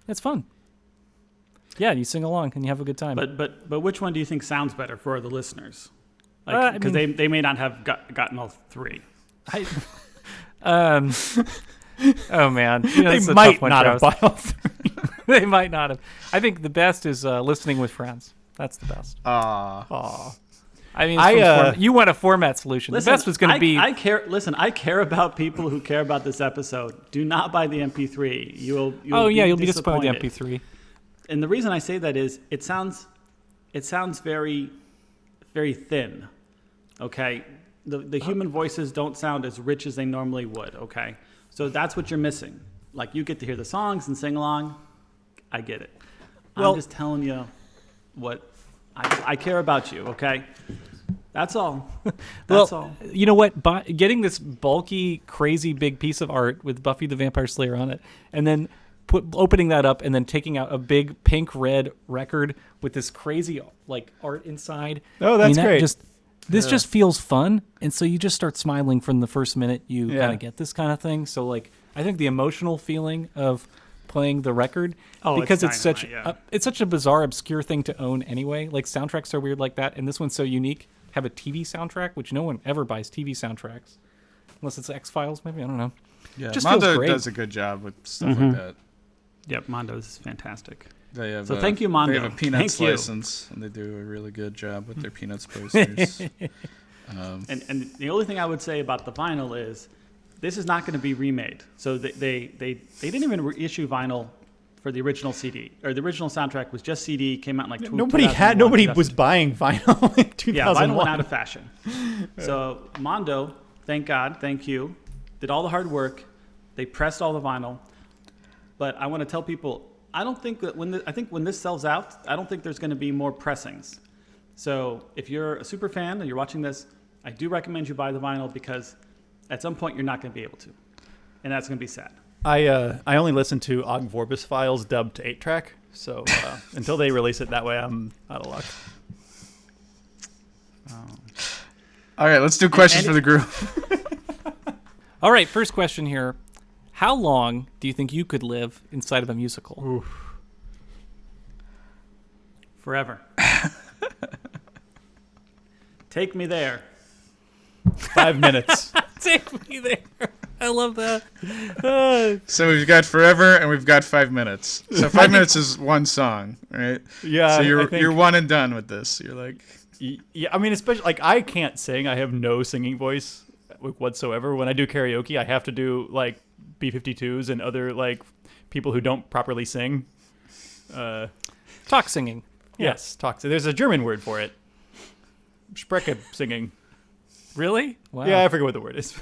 S4: It's fun. Yeah, you sing along and you have a good time.
S3: But which one do you think sounds better for the listeners? Because they may not have gotten all three.
S4: Oh man,
S2: they might not have bought all three.
S4: They might not have. I think the best is listening with friends. That's the best.
S2: Aw.
S4: I mean, you want a format solution.
S3: Listen,
S4: the best was going to be.
S3: I care about people who care about this episode. Do not buy the MP3. You'll be
S4: disappointed with the MP3.
S3: And the reason I say that is it sounds very, very thin. Okay, the human voices don't sound as rich as they normally would. Okay, so that's what you're missing. You get to hear the songs and sing along. I get it. I'm just telling you what I care about you, okay? That's all. That's all.
S4: You know what? Getting this bulky, crazy big piece of art with Buffy the Vampire Slayer on it, and then opening that up and then taking out a big pink-red record with this crazy art inside.
S2: Oh, that's great.
S4: This just feels fun, and so you just start smiling from the first minute you kind of get this kind of thing. So I think the emotional feeling of playing the record because it's such a bizarre, obscure thing to own anyway. Soundtracks are weird like that, and this one's so unique. Have a TV soundtrack, which no one ever buys TV soundtracks unless it's X-Files, maybe. I don't know.
S1: Yeah,
S4: just
S1: Mondo does a good job with stuff like that.
S3: Yep, Mondo is fantastic.
S1: So
S3: thank you, Mondo.
S1: They have a Peanuts license, and they do a really good job with their Peanuts posters.
S3: And the only thing I would say about the vinyl is this is not going to be remade. So they didn't even reissue vinyl for the original CD, or the original soundtrack was just CD. Came out in
S2: Nobody was buying vinyl in 2001.
S3: Yeah, vinyl went out of fashion. So Mondo, thank God, thank you, did all the hard work. They pressed all the vinyl. But I want to tell people, I don't think that when this sells out, I don't think there's going to be more pressings. So if you're a super fan and you're watching this, I do recommend you buy the vinyl because at some point you're not going to be able to, and that's going to be sad.
S2: I only listen to Og Vorbis files dubbed to 8-track, so until they release it that way, I'm out of luck.
S1: All right, let's do questions for the group.
S4: All right, first question here. How long do you think you could live inside of a musical?
S2: Oof.
S3: Forever. Take me there.
S2: 5 minutes.
S4: Take me there. I love that.
S1: So we've got forever and we've got 5 minutes. So 5 minutes is one song, right?
S2: Yeah.
S1: So you're one and done with this. You're like,
S2: yeah. I mean, especially I can't sing. I have no singing voice whatsoever. When I do karaoke, I have to do B-52s and other people who don't properly sing.
S4: Talk singing.
S2: Yes, talk. There's a German word for it. Spreche singing.
S4: Really? Wow.
S2: Yeah, I forget what the word is.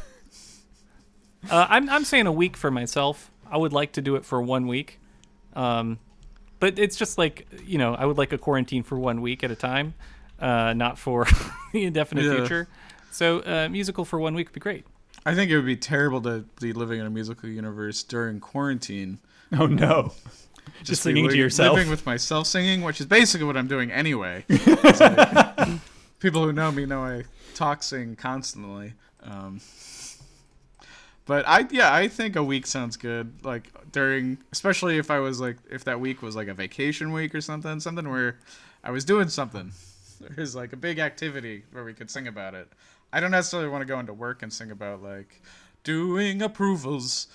S4: I'm saying a week for myself. I would like to do it for 1 week. But it's just I would like a quarantine for 1 week at a time, not for the indefinite future. So musical for 1 week would be great.
S1: I think it would be terrible to be living in a musical universe during quarantine.
S2: Oh, no. Just singing to yourself.
S1: Living with myself singing, which is basically what I'm doing anyway. People who know me know I sing constantly. But I think a week sounds good. Like especially if if that week was like a vacation week or something where I was doing something. There's like a big activity where we could sing about it. I don't necessarily want to go into work and sing about like doing approvals,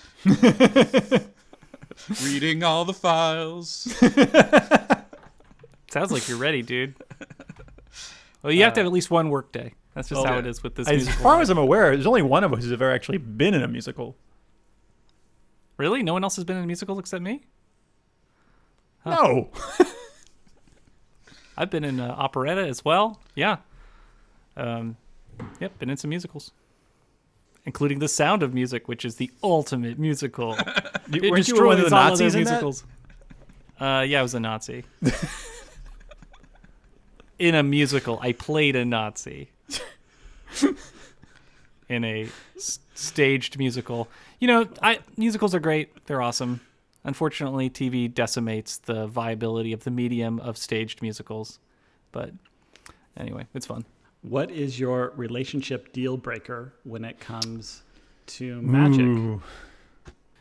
S1: reading all the files.
S4: Sounds like you're ready, dude. Well, you have to have at least one work day. That's just how it is with this
S2: As
S4: musical.
S2: far as I'm aware, there's only one of us who's ever actually been in a musical.
S4: Really? No one else has been in a musical except me?
S2: No.
S4: I've been in operetta as well. Yeah. Yep, been in some musicals. Including The Sound of Music, which is the ultimate musical. It
S2: Weren't you one of the
S4: destroys all
S2: Nazis
S4: other
S2: in that?
S4: musicals. Yeah, I was a Nazi. In a musical, I played a Nazi. In a staged musical. You know, musicals are great. They're awesome. Unfortunately, TV decimates the viability of the medium of staged musicals. But anyway, it's fun.
S3: What is your relationship deal breaker when it comes to magic?
S2: Ooh.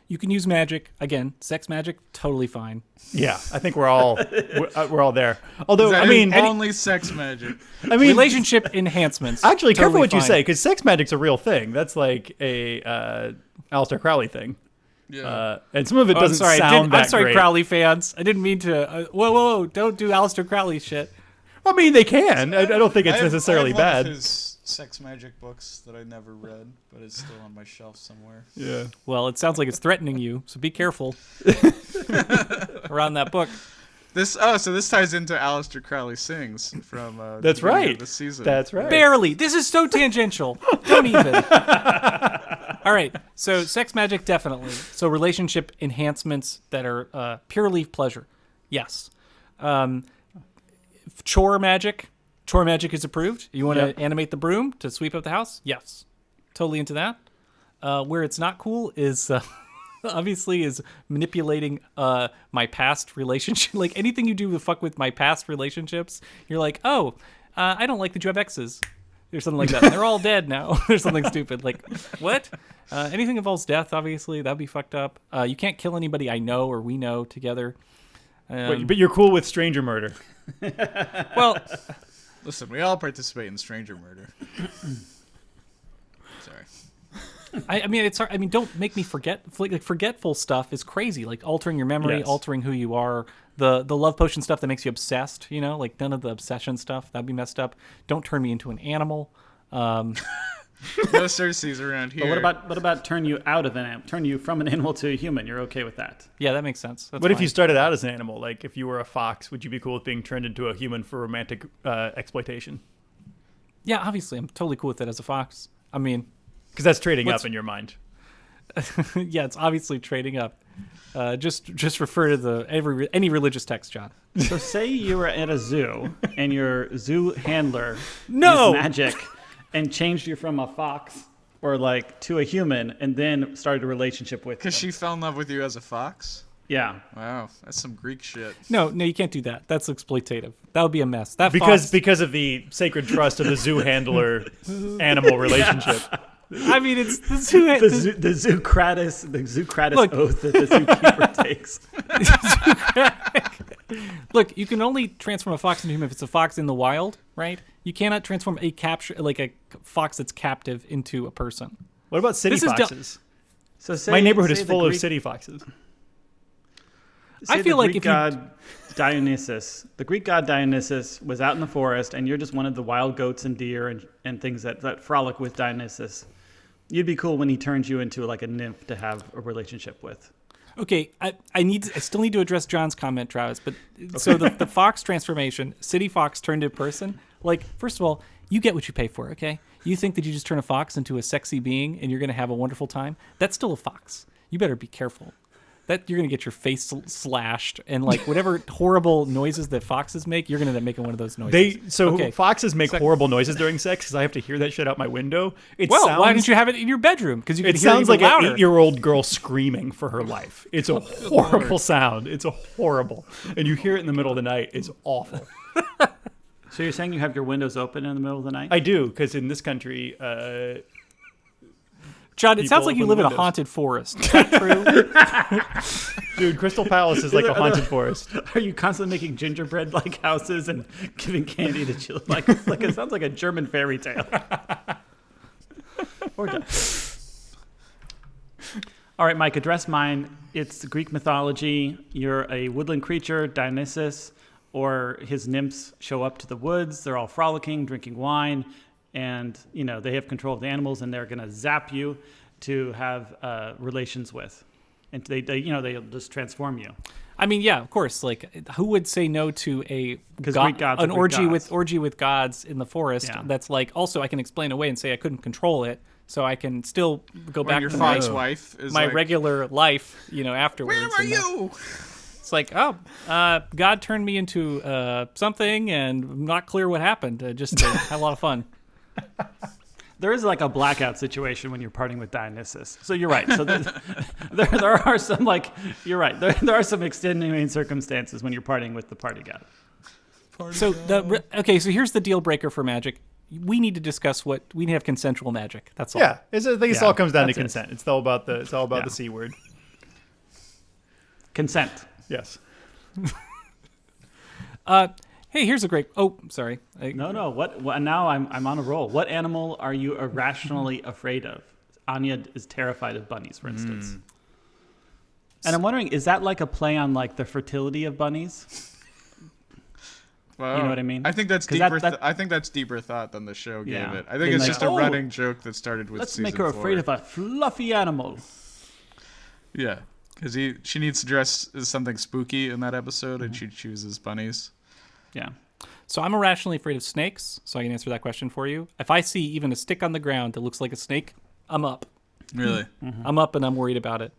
S4: You can use magic. Again, sex magic, totally fine.
S2: Yeah, I think we're all there. Although
S1: That
S2: I mean,
S1: is only sex magic.
S4: Relationship enhancements.
S2: actually, careful
S4: totally
S2: what you
S4: fine.
S2: say, because sex magic's a real thing. That's like a Aleister Crowley thing.
S1: Yeah.
S2: And some of it
S4: Oh,
S2: doesn't sound that
S4: I'm sorry,
S2: great.
S4: Crowley fans. I didn't mean to. Whoa. Don't do Aleister Crowley shit.
S2: I mean, they can. I don't think it's
S1: I have
S2: necessarily
S1: one of
S2: bad.
S1: his sex magic books that I never read, but it's still on my shelf somewhere.
S2: Yeah.
S4: Well, it sounds like it's threatening you, so be careful around that book.
S1: So this ties into Aleister Crowley Sings from
S2: That's
S1: the beginning
S2: right.
S1: of the season.
S2: That's right.
S4: Barely. This is so tangential. Don't even. All right. So sex magic, definitely. So relationship enhancements that are purely pleasure. Yes. Chore magic. Chore magic is approved. You want to animate the broom to sweep up the house? Yes. Totally into that. Where it's not cool is obviously is manipulating my past relationship. Like anything you do to fuck with my past relationships, you're like, oh, I don't like that you have exes. Or something like that. They're all dead now. Or something stupid. Like, what? Anything involves death, obviously. That'd be fucked up. You can't kill anybody I know or we know together.
S2: But you're cool with stranger murder.
S4: Well,
S1: Listen, we all participate in stranger murder. Sorry.
S4: I mean, it's hard. I mean, don't make me forget. Like forgetful stuff is crazy. Like altering your memory,
S2: Yes.
S4: altering who you are. The love potion stuff that makes you obsessed. You know, like none of the obsession stuff that'd be messed up. Don't turn me into an animal.
S1: No Cersei's around here.
S3: But what about turn you out of an animal? Turn you from an animal to a human? You're okay with that?
S4: Yeah, that makes sense. That's
S2: What if
S4: fine.
S2: you started out as an animal? Like if you were a fox, would you be cool with being turned into a human for romantic exploitation?
S4: Yeah, obviously, I'm totally cool with it as a fox. I mean,
S2: Because that's trading
S4: What's-
S2: up in your mind.
S4: yeah, it's obviously trading up. Just refer to any religious text, John.
S3: So say you were at a zoo and your zoo handler
S4: No!
S3: used magic and changed you from a fox or like to a human and then started a relationship with you.
S1: Because she fell in love with you as a fox?
S3: Yeah.
S1: Wow, that's some Greek shit.
S4: No, you can't do that. That's exploitative. That would be a mess. That
S2: Because
S4: fox,
S2: of the sacred trust of the zoo handler animal relationship.
S4: I mean, it's the zoo.
S3: The Zoocratis
S4: Look.
S3: oath that the zookeeper takes.
S4: Look, you can only transform a fox into a human if it's a fox in the wild, right? You cannot transform a fox that's captive into a person.
S2: What about city
S4: This is
S2: foxes?
S3: So say,
S2: My neighborhood
S3: say
S2: is
S3: the
S2: full of
S3: Greek-
S2: city foxes.
S3: say
S4: I feel
S3: the
S4: like
S3: Greek
S4: if you-
S3: god Dionysus, the Greek god Dionysus was out in the forest and you're just one of the wild goats and deer and things that frolic with Dionysus. You'd be cool when he turns you into like a nymph to have a relationship with.
S4: Okay, I still need to address John's comment, Travis. But so the fox transformation, city fox turned to person. Like, first of all, you get what you pay for. Okay, you think that you just turn a fox into a sexy being and you're gonna have a wonderful time. That's still a fox. You better be careful. That you're gonna get your face slashed and like whatever horrible noises that foxes make, you're gonna end up making one of those noises. Okay.
S2: Foxes make horrible noises during sex because I have to hear that shit out my window.
S4: Well, why didn't you have it in your bedroom? Because you can
S2: It
S4: hear
S2: sounds
S4: it even
S2: like
S4: louder.
S2: an 8-year-old girl screaming for her life. It's a horrible sound. It's a horrible. And you hear it in the middle of the night. It's awful.
S3: So you're saying you have your windows open in the middle of the night?
S2: I do, because in this country,
S4: John, it sounds
S2: people
S4: like you
S2: open
S4: live in a
S2: windows.
S4: haunted forest. Is that true?
S2: Dude, Crystal Palace is like a haunted forest.
S3: Are you constantly making gingerbread like houses and giving candy to children? Like it sounds like a German fairy tale. Or all right, Mike, address mine. It's Greek mythology. You're a woodland creature, Dionysus, or his nymphs show up to the woods. They're all frolicking, drinking wine, and they have control of the animals, and they're gonna zap you to have relations with, and they'll just transform you.
S4: I mean, yeah, of course. Like, who would say no to
S3: Greek gods are
S4: an
S3: Greek gods.
S4: orgy with gods in the forest?
S3: Yeah.
S4: That's like, also I can explain away and say I couldn't control it, so I can still go
S1: When
S4: back
S1: your
S4: to
S1: fox wife is
S4: my
S1: like,
S4: regular life, afterwards.
S1: where are
S4: And
S1: you?
S4: It's like, God turned me into something, and I'm not clear what happened. Just had a lot of fun.
S3: There is like a blackout situation when you're partying with Dionysus. So you're right. So there are some you're right. There are some extenuating circumstances when you're partying with the party god.
S4: So so here's the deal breaker for magic. We need to discuss we need to have consensual magic. That's all.
S2: Yeah, I think it all comes down to
S3: that's it.
S2: consent. It's all about the C word.
S3: Consent.
S2: Yes.
S4: Hey, here's a great. Oh, sorry.
S3: No. What? Now I'm on a roll. What animal are you irrationally afraid of? Anya is terrified of bunnies, for instance. And I'm wondering, is that like a play on like the fertility of bunnies?
S1: Well,
S3: You know what I mean?
S1: I think that's
S3: 'Cause
S1: deeper.
S3: that-
S1: I think that's deeper thought than the show gave
S3: Yeah.
S1: it. I think
S3: They
S1: it's
S3: like,
S1: just a
S3: "Oh,
S1: running joke that started with
S3: Let's
S1: season
S3: make her
S1: 4.
S3: afraid of a fluffy animal.
S1: Yeah, because she needs to dress as something spooky in that episode, and she chooses bunnies.
S3: Yeah.
S4: So I'm irrationally afraid of snakes. So I can answer that question for you. If I see even a stick on the ground that looks like a snake, I'm up.
S1: Really?
S4: I'm up, and I'm worried about it.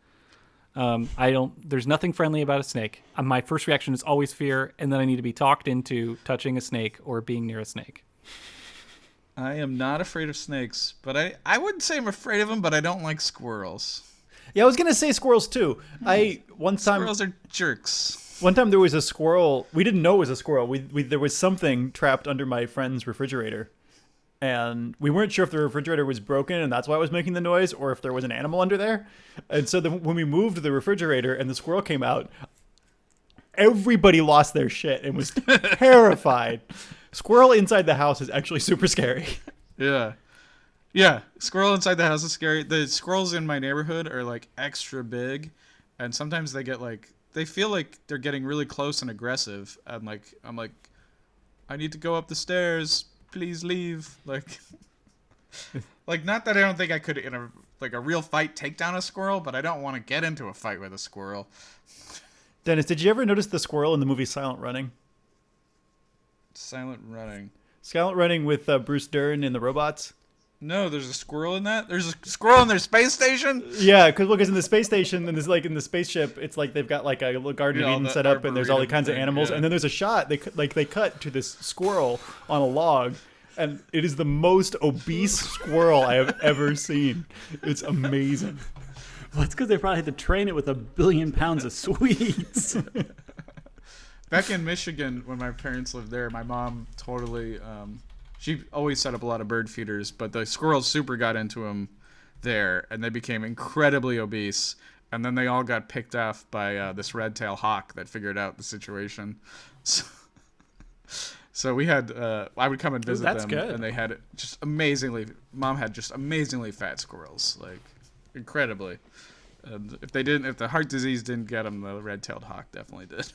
S4: There's nothing friendly about a snake. My first reaction is always fear, and then I need to be talked into touching a snake or being near a snake.
S1: I am not afraid of snakes, but I wouldn't say I'm afraid of them, but I don't like squirrels.
S2: Yeah, I was gonna say squirrels too.
S1: Squirrels are jerks.
S2: One time there was a squirrel. We didn't know it was a squirrel. There was something trapped under my friend's refrigerator, and we weren't sure if the refrigerator was broken and that's why it was making the noise, or if there was an animal under there. And so when we moved the refrigerator and the squirrel came out, everybody lost their shit and was terrified. Squirrel inside the house is actually super scary.
S1: Yeah. Yeah, squirrel inside the house is scary. The squirrels in my neighborhood are like extra big, and sometimes they feel like they're getting really close and aggressive. And I'm like, I need to go up the stairs. Please leave. Like not that I don't think I could in a real fight take down a squirrel, but I don't want to get into a fight with a squirrel.
S2: Dennis, did you ever notice the squirrel in the movie Silent Running?
S1: Silent Running.
S2: Silent Running with Bruce Dern and the robots?
S1: No, there's a squirrel in that? There's a squirrel in their space station?
S2: Yeah, because in the space station and in the spaceship, it's like they've got like a little Garden of
S1: Yeah,
S2: Eden
S1: the
S2: set up, and there's all the kinds of
S1: Arboretum
S2: animals,
S1: thing, yeah.
S2: and then there's a shot they cut to this squirrel on a log, and it is the most obese squirrel I have ever seen. It's amazing.
S3: Well, it's because they probably had to train it with 1 billion pounds of sweets.
S1: Back in Michigan, when my parents lived there, my mom totally, she always set up a lot of bird feeders, but the squirrels super got into them there, and they became incredibly obese. And then they all got picked off by this red-tailed hawk that figured out the situation. So we had, I would come and visit
S3: that's
S1: them,
S3: good.
S1: and they had Mom had just amazingly fat squirrels, like incredibly. And if the heart disease didn't get them, the red-tailed hawk definitely did.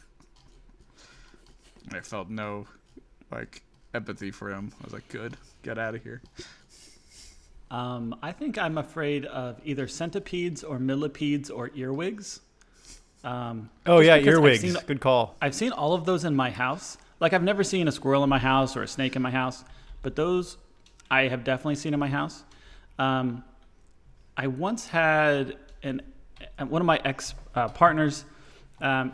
S1: I felt no, empathy for him. I was like, good, get out of here.
S3: I think I'm afraid of either centipedes or millipedes or earwigs.
S2: Oh yeah,
S3: because
S2: earwigs. Good call.
S3: I've seen all of those in my house. Like, I've never seen a squirrel in my house or a snake in my house, but those I have definitely seen in my house. I once had one of my ex-partners,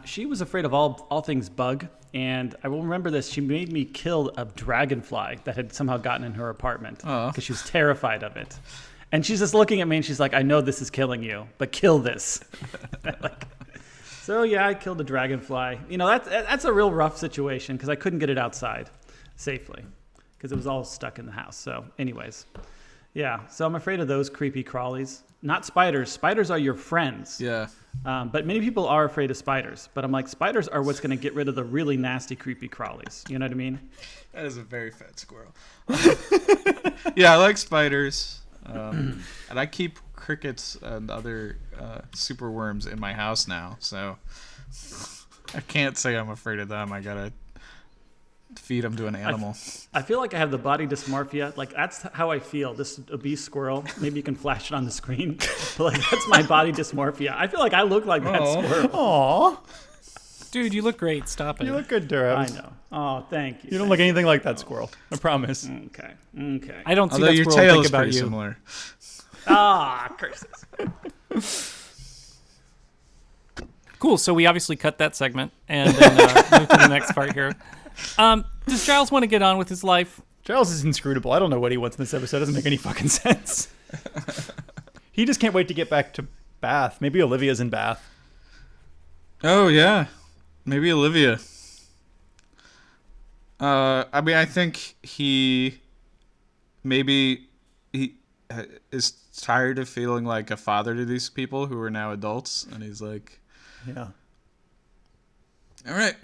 S3: she was afraid of all things bug, and I will remember this. She made me kill a dragonfly that had somehow gotten in her apartment because she was terrified of it. And she's just looking at me, and she's like, I know this is killing you, but kill this. So yeah, I killed a dragonfly. That's a real rough situation because I couldn't get it outside safely because it was all stuck in the house. So anyways, Yeah, so I'm afraid of those creepy crawlies. Not spiders. Spiders are your friends.
S1: Yeah.
S3: But many people are afraid of spiders. But I'm like, spiders are what's going to get rid of the really nasty, creepy crawlies. You know what I mean?
S1: That is a very fat squirrel. Yeah, I like spiders. And I keep crickets and other super worms in my house now. So I can't say I'm afraid of them. I got to feed them to an animal.
S3: I feel like I have the body dysmorphia. Like, that's how I feel. This obese squirrel. Maybe you can flash it on the screen. But, like, that's my body dysmorphia. I feel like I look like that squirrel.
S2: Aw,
S4: Dude, you look great. Stop it.
S2: you look good, Durham.
S3: I know. Oh, thank you.
S2: You don't look anything like that squirrel. I promise.
S3: Okay.
S4: I don't see
S1: Although
S4: that
S1: your
S4: squirrel
S1: tail
S4: think
S1: is
S4: about
S1: pretty
S4: you.
S1: similar.
S3: Curses.
S4: Cool. So we obviously cut that segment and then move to the next part here. Does Giles want to get on with his life?
S2: Giles is inscrutable. I don't know what he wants in this episode. It doesn't make any fucking sense. He just can't wait to get back to Bath. Maybe Olivia's in Bath.
S1: Oh, yeah. Maybe Olivia. I mean, I think he is tired of feeling like a father to these people who are now adults. And he's like,
S2: Yeah.
S1: all right.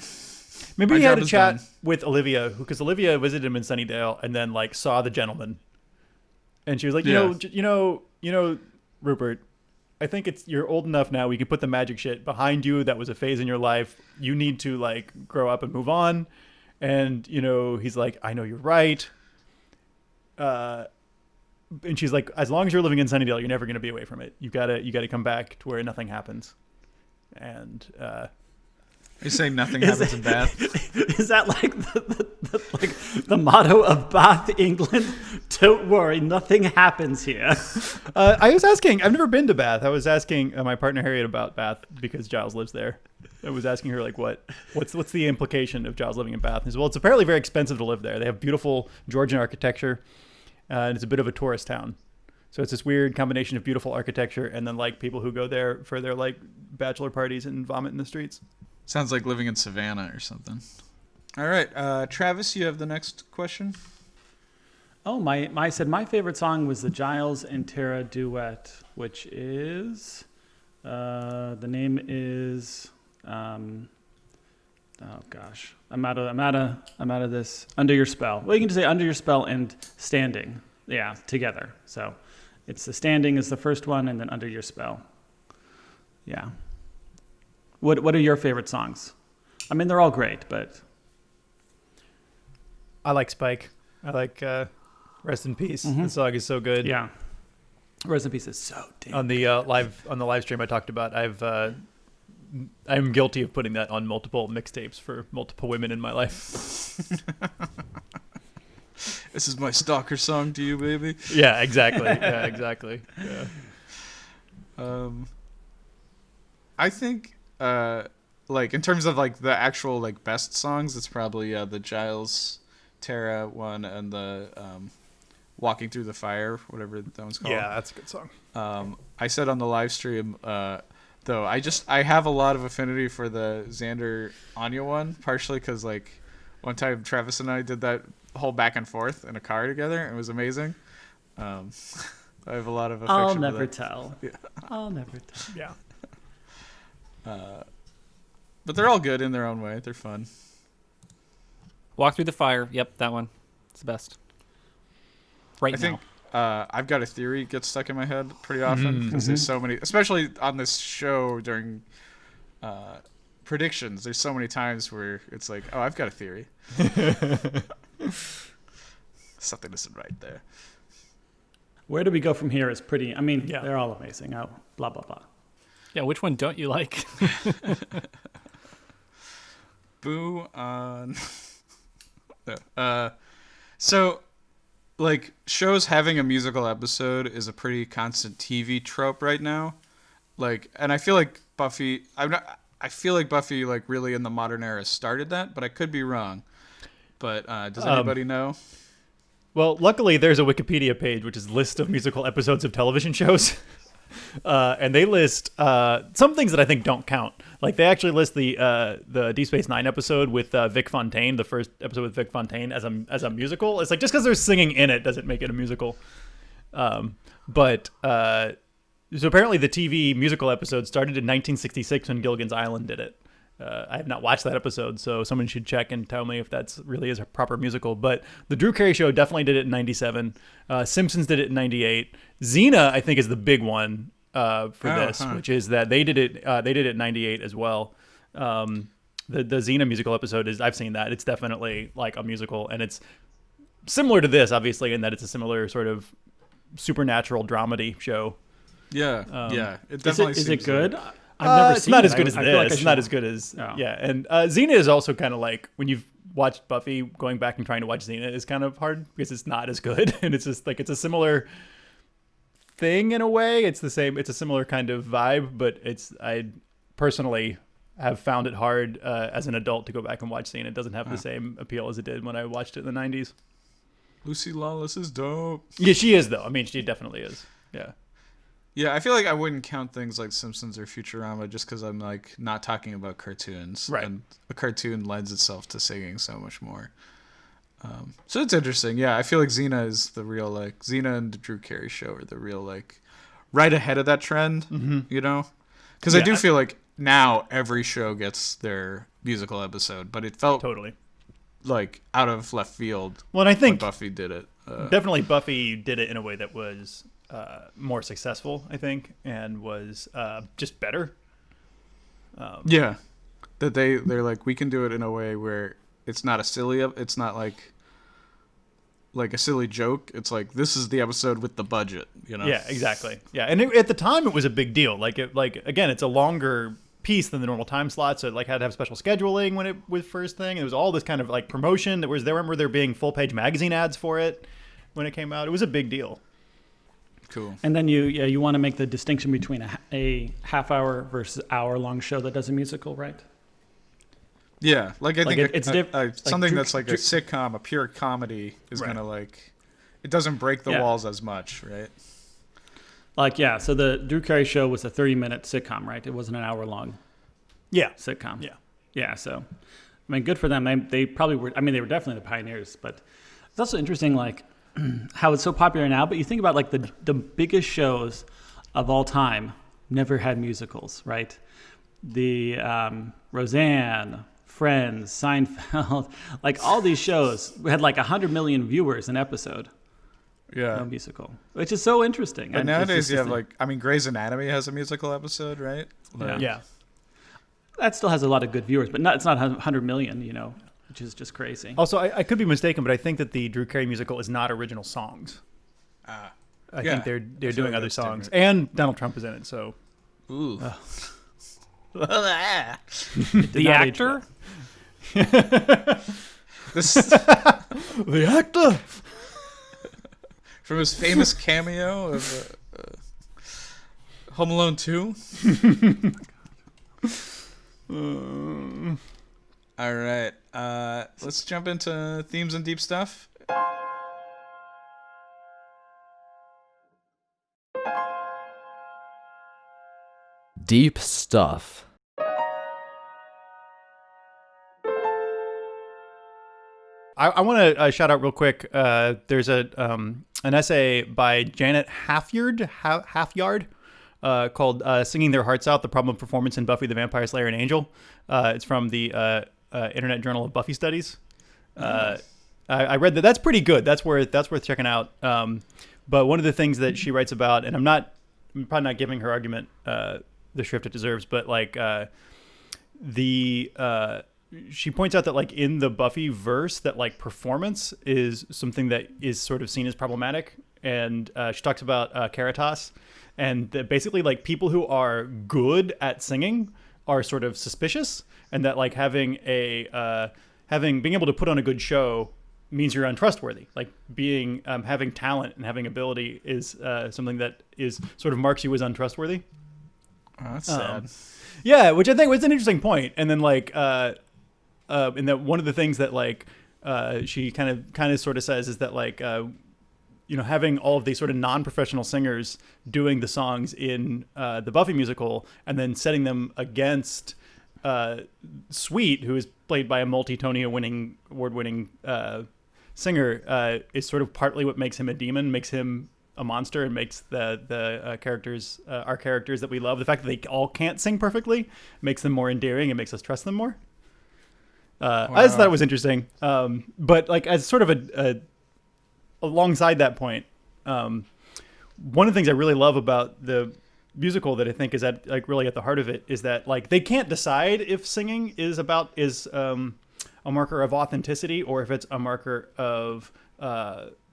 S2: Maybe
S1: My
S2: he had
S1: job
S2: a
S1: is
S2: chat
S1: done.
S2: with Olivia, because Olivia visited him in Sunnydale and then like saw the gentleman, and she was like,
S1: Yeah.
S2: you know, Rupert, I think you're old enough now. We can put the magic shit behind you. That was a phase in your life. You need to like grow up and move on. And he's like, I know you're right. And she's like, as long as you're living in Sunnydale, you're never going to be away from it. You gotta come back to where nothing happens. And
S1: You're saying nothing happens in Bath?
S3: Is that like the motto of Bath, England? Don't worry, nothing happens here.
S2: I was asking. I've never been to Bath. I was asking my partner Harriet about Bath because Giles lives there. I was asking her like, what's the implication of Giles living in Bath? And well, it's apparently very expensive to live there. They have beautiful Georgian architecture, and it's a bit of a tourist town. So it's this weird combination of beautiful architecture and then like people who go there for their like bachelor parties and vomit in the streets.
S1: Sounds like living in Savannah or something. All right, Travis, you have the next question.
S3: Oh, I said my favorite song was the Giles and Tara duet, which is the name is oh gosh, I'm out of this. Under Your Spell. Well, you can just say Under Your Spell and Standing, yeah, together. So it's the Standing is the first one, and then Under Your Spell. Yeah. What are your favorite songs? I mean, they're all great, but
S2: I like Spike. I like Rest in Peace. The song is so good.
S3: yeah. Rest in Peace is so damn.
S2: On the live stream I talked about, I'm guilty of putting that on multiple mixtapes for multiple women in my life.
S1: This is my stalker song to you, baby.
S2: Yeah, exactly. Yeah, exactly. Yeah.
S1: I think, like, in terms of, like, the actual, like, best songs, it's probably the Giles, Tara one and the Walking Through the Fire, whatever that one's called.
S2: Yeah, that's a good song.
S1: I said on the live stream, though, I have a lot of affinity for the Xander ANYA one, partially because, like, one time Travis and I did that whole back and forth in a car together. It was amazing. I have a lot of affection
S3: I'll
S1: for
S3: never
S1: that.
S3: tell.
S1: Yeah.
S3: I'll never tell.
S2: Yeah.
S1: But they're all good in their own way. They're fun.
S4: Walk Through the Fire. Yep, that one. It's the best. Right
S1: I
S4: now.
S1: think I've Got a Theory gets stuck in my head pretty often because there's so many, especially on this show during predictions. There's so many times where it's like, oh, I've got a theory. Something isn't right there.
S3: Where do we go from here is pretty. I mean,
S2: Yeah.
S3: they're all amazing. Oh, blah blah blah.
S4: Yeah, which one don't you like?
S1: Boo on. So, like, shows having a musical episode is a pretty constant TV trope right now. Like, and I feel like Buffy. I feel like Buffy, like, really in the modern era started that, but I could be wrong. But does anybody know?
S2: Well, luckily there's a Wikipedia page which is a list of musical episodes of television shows. And they list some things that I think don't count. Like they actually list the Deep Space Nine episode with Vic Fontaine, the first episode with Vic Fontaine as a musical. It's like just because they're singing in it doesn't make it a musical. But so apparently the TV musical episode started in 1966 when Gilligan's Island did it. I have not watched that episode, so someone should check and tell me if that's really is a proper musical. But the Drew Carey Show definitely did it in 97. Simpsons did it in 98. Xena, I think, is the big one for this, which is that they did it in 98 as well. The Xena musical episode I've seen that. It's definitely like a musical, and it's similar to this, obviously, in that it's a similar sort of supernatural dramedy show.
S1: Yeah. It definitely
S3: is it good?
S1: Like,
S3: I've never
S2: it's
S3: seen
S2: not
S3: it.
S2: as good as
S3: I feel like
S2: this. It's not as good as and Xena is also kind of like when you've watched Buffy, going back and trying to watch Xena is kind of hard because it's not as good, and it's just like it's a similar thing in a way. It's a similar kind of vibe, but I personally have found it hard as an adult to go back and watch Xena. It doesn't have the same appeal as it did when I watched it in the 90s.
S1: Lucy Lawless is dope.
S2: Yeah, she is though. I mean, she definitely is. Yeah.
S1: Yeah, I feel like I wouldn't count things like Simpsons or Futurama just because I'm like not talking about cartoons.
S2: Right.
S1: And a cartoon lends itself to singing so much more. So it's interesting. Yeah, I feel like Xena is the real like Xena and the Drew Carey Show are the real like right ahead of that trend. You know, because I do feel like now every show gets their musical episode, but it felt
S2: Totally.
S1: like out of left field.
S2: Well, and I think
S1: when Buffy did it.
S2: Definitely Buffy did it in a way that was more successful, I think, and was just better.
S1: Yeah, that they're like, we can do it in a way where it's not it's not like a silly joke. It's like, this is the episode with the budget, you know?
S2: Yeah, exactly. Yeah, and at the time it was a big deal. Like again, it's a longer piece than the normal time slot, so it like had to have special scheduling when it was first thing. It was all this kind of like promotion that was there. I remember there being full page magazine ads for it when it came out. It was a big deal.
S1: Cool.
S3: And then you want to make the distinction between a half-hour versus hour-long show that does a musical, right?
S1: Yeah, like I
S3: Like
S1: think
S3: it's
S1: something that's like a sitcom, a pure comedy, is gonna like, it doesn't break the walls as much, right?
S3: Like so the Drew Carey Show was a 30-minute sitcom, right? It wasn't an hour-long sitcom. Yeah. So, I mean, good for them. They probably were. I mean, they were definitely the pioneers. But it's also interesting, like how it's so popular now. But you think about like the biggest shows of all time never had musicals, right? The Roseanne, Friends, Seinfeld, like all these shows had like 100 million viewers an episode.
S1: Yeah.
S3: No musical, which is so interesting.
S1: And nowadays you have like, I mean, Grey's Anatomy has a musical episode, right? Like,
S2: Yeah.
S3: That still has a lot of good viewers, but it's not 100 million, which is just crazy.
S2: Also, I could be mistaken, but I think that the Drew Carey musical is not original songs. I think they're doing
S1: like
S2: other
S1: that's
S2: songs,
S1: different.
S2: and Donald Trump is in it. So
S1: Ooh.
S4: The actor?
S1: This
S2: the actor.
S1: from his famous cameo of Home Alone 2. All right, let's jump into themes and deep stuff.
S5: Deep stuff.
S2: I want to shout out real quick. There's an essay by Janet Halfyard called "Singing Their Hearts Out: The Problem of Performance in Buffy the Vampire Slayer and Angel." It's from the Internet Journal of Buffy Studies. I read that. That's pretty good. That's worth checking out. But one of the things that she writes about, and I'm probably not giving her argument the shrift it deserves, but like she points out that like in the Buffy verse that like performance is something that is sort of seen as problematic, and she talks about Caritas, and that basically like people who are good at singing are sort of suspicious, and that like being able to put on a good show means you're untrustworthy. Like being having talent and having ability is something that is sort of marks you as untrustworthy.
S1: Oh, that's sad.
S2: Yeah, which I think was an interesting point. And then like and that one of the things that like she kind of sort of says is that like having all of these sort of non-professional singers doing the songs in the Buffy musical and then setting them against Sweet, who is played by a multi-Tony award-winning singer, is sort of partly what makes him a demon, makes him a monster and makes the characters, our characters that we love, the fact that they all can't sing perfectly makes them more endearing and makes us trust them more. I just thought it was interesting. But like as sort of a alongside that point, one of the things I really love about the musical that I think is at like really at the heart of it is that like they can't decide if singing is a marker of authenticity or if it's a marker of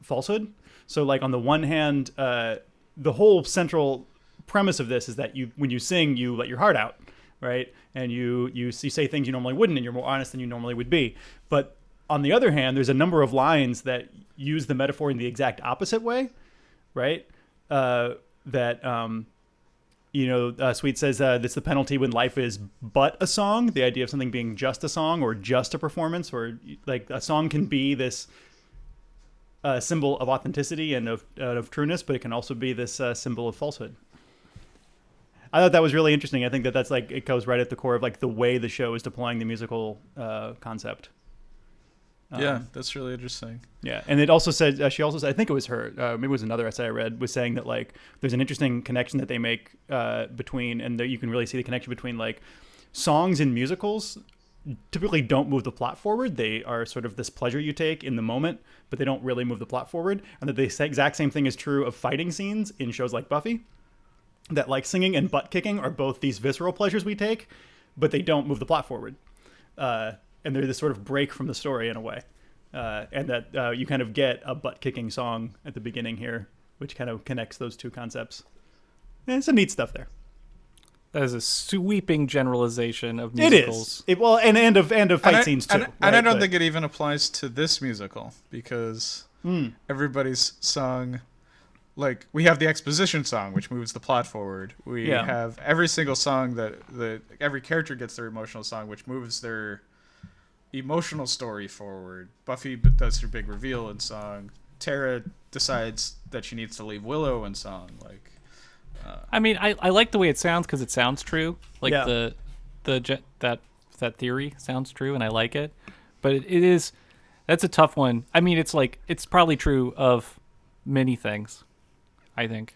S2: falsehood. So like on the one hand, the whole central premise of this is that when you sing, you let your heart out, right? And you say things you normally wouldn't, and you're more honest than you normally would be. But on the other hand, there's a number of lines that use the metaphor in the exact opposite way, right? Sweet says that's the penalty when life is but a song. The idea of something being just a song or just a performance, or like a song can be this symbol of authenticity and of trueness, but it can also be this symbol of falsehood. I thought that was really interesting. I think that's like it goes right at the core of like the way the show is deploying the musical concept.
S1: Yeah, that's really interesting.
S2: Yeah, and it also said she also said, I think it was her, maybe it was another essay I read, was saying that like there's an interesting connection that they make between, and that you can really see the connection between like songs and musicals typically don't move the plot forward. They are sort of this pleasure you take in the moment, but they don't really move the plot forward. And that the exact same thing is true of fighting scenes in shows like Buffy. That like singing and butt kicking are both these visceral pleasures we take, but they don't move the plot forward. And they're this sort of break from the story in a way. And that you kind of get a butt kicking song at the beginning here, which kind of connects those two concepts. And some neat stuff there.
S4: That is a sweeping generalization of musicals.
S2: It is. And of fight scenes too.
S1: And I don't think it even applies to this musical because everybody's song, like we have the exposition song, which moves the plot forward. We have every single song that every character gets their emotional song, which moves their emotional story forward. Buffy does her big reveal in song. Tara decides that she needs to leave Willow in song. Like,
S4: I mean, I like the way it sounds because it sounds true. Like that theory sounds true, and I like it. But that's a tough one. I mean, it's like it's probably true of many things, I think.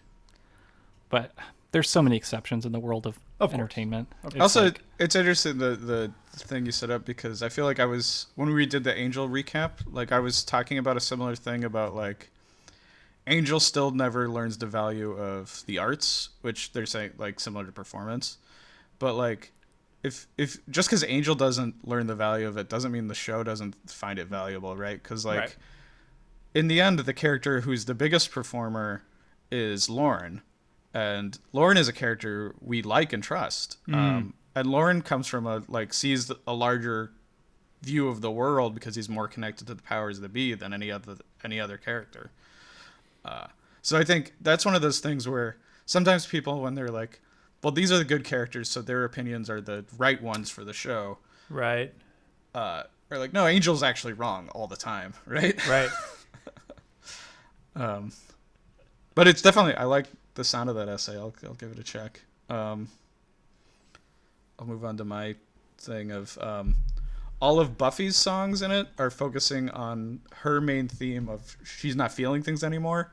S4: But there's so many exceptions in the world of entertainment.
S1: It's interesting the thing you set up because I feel like when we did the Angel recap, like I was talking about a similar thing about like Angel still never learns the value of the arts, which they're saying like similar to performance. But like if just because Angel doesn't learn the value of it doesn't mean the show doesn't find it valuable, right? Because like in the end, the character who's the biggest performer is Lauren. And Lauren is a character we like and trust. And Lauren comes from sees a larger view of the world because he's more connected to the powers that be than any other character. So I think that's one of those things where sometimes people, when they're like, well, these are the good characters, so their opinions are the right ones for the show.
S2: Right.
S1: Or like, no, Angel's actually wrong all the time, right?
S2: Right.
S1: But it's definitely, I like the sound of that essay. I'll give it a check. I'll move on to my thing of all of Buffy's songs in it are focusing on her main theme of she's not feeling things anymore,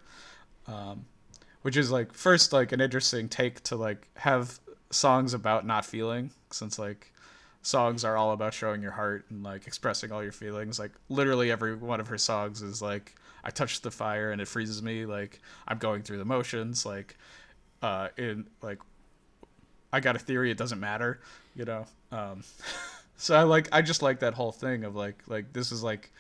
S1: which is like first like an interesting take to like have songs about not feeling, since like songs are all about showing your heart and like expressing all your feelings. Like literally every one of her songs is like, I touched the fire and it freezes me. Like I'm going through the motions. Like, in like, I got a theory. It doesn't matter, you know? So I just like that whole thing of like this is like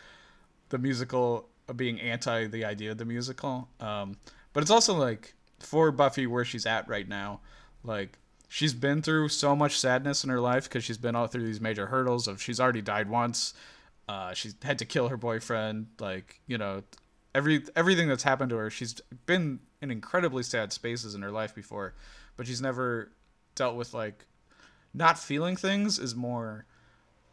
S1: the musical being anti the idea of the musical. But it's also like for Buffy where she's at right now, like she's been through so much sadness in her life because she's been all through these major hurdles of she's already died once. She's had to kill her boyfriend. Like, you know, everything that's happened to her, she's been in incredibly sad spaces in her life before, but she's never dealt with like not feeling things is more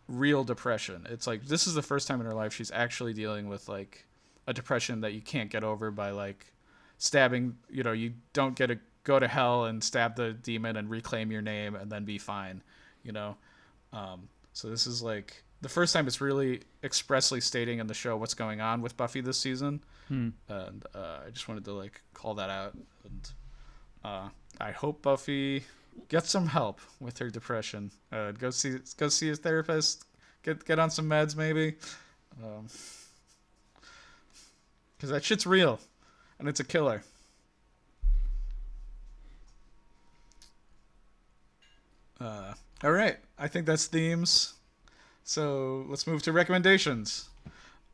S1: real depression. It's like this is the first time in her life she's actually dealing with like a depression that you can't get over by like stabbing, you know, you don't get to go to hell and stab the demon and reclaim your name and then be fine, you know. So this is like the first time it's really expressly stating in the show what's going on with Buffy this season. And I just wanted to like call that out. And I hope Buffy gets some help with her depression. Go see a therapist. Get on some meds maybe. Because that shit's real, and it's a killer. All right, I think that's themes. So let's move to recommendations.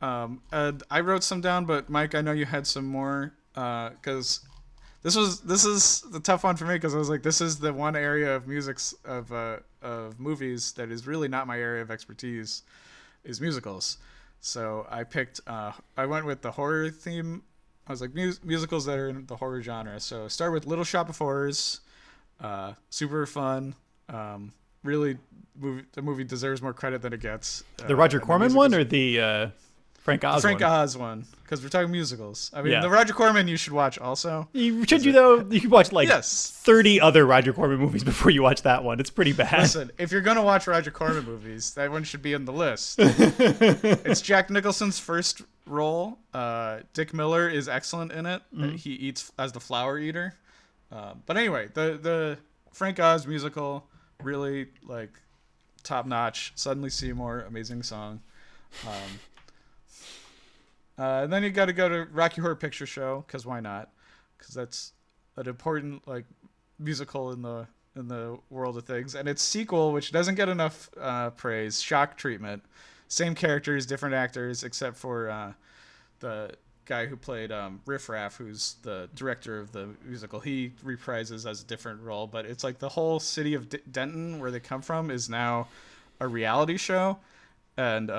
S1: And I wrote some down, but Mike, I know you had some more. Because this is the tough one for me, because I was like, this is the one area of of movies that is really not my area of expertise, is musicals. So I picked. I went with the horror theme. I was like musicals that are in the horror genre. So start with Little Shop of Horrors. Super fun. Really, the movie deserves more credit than it gets.
S2: The Roger Corman one or the Frank Oz one?
S1: Frank Oz one, because we're talking musicals. I mean,
S2: Yeah.
S1: the Roger Corman you should watch also.
S2: You could watch like
S1: Yes.
S2: 30 other Roger Corman movies before you watch that one. It's pretty bad.
S1: Listen, if you're gonna watch Roger Corman movies, that one should be in the list. It's Jack Nicholson's first role. Dick Miller is excellent in it. He eats as the flower eater. But anyway, the Frank Oz musical, really like top notch. Suddenly Seymour, amazing song. And then you got to go to Rocky Horror Picture Show, because why not? Because that's an important like musical in the world of things. And its sequel, which doesn't get enough praise, Shock Treatment. Same characters, different actors, except for the guy who played Riff Raff, who's the director of the musical. He reprises as a different role, but it's like the whole city of Denton, where they come from, is now a reality show, and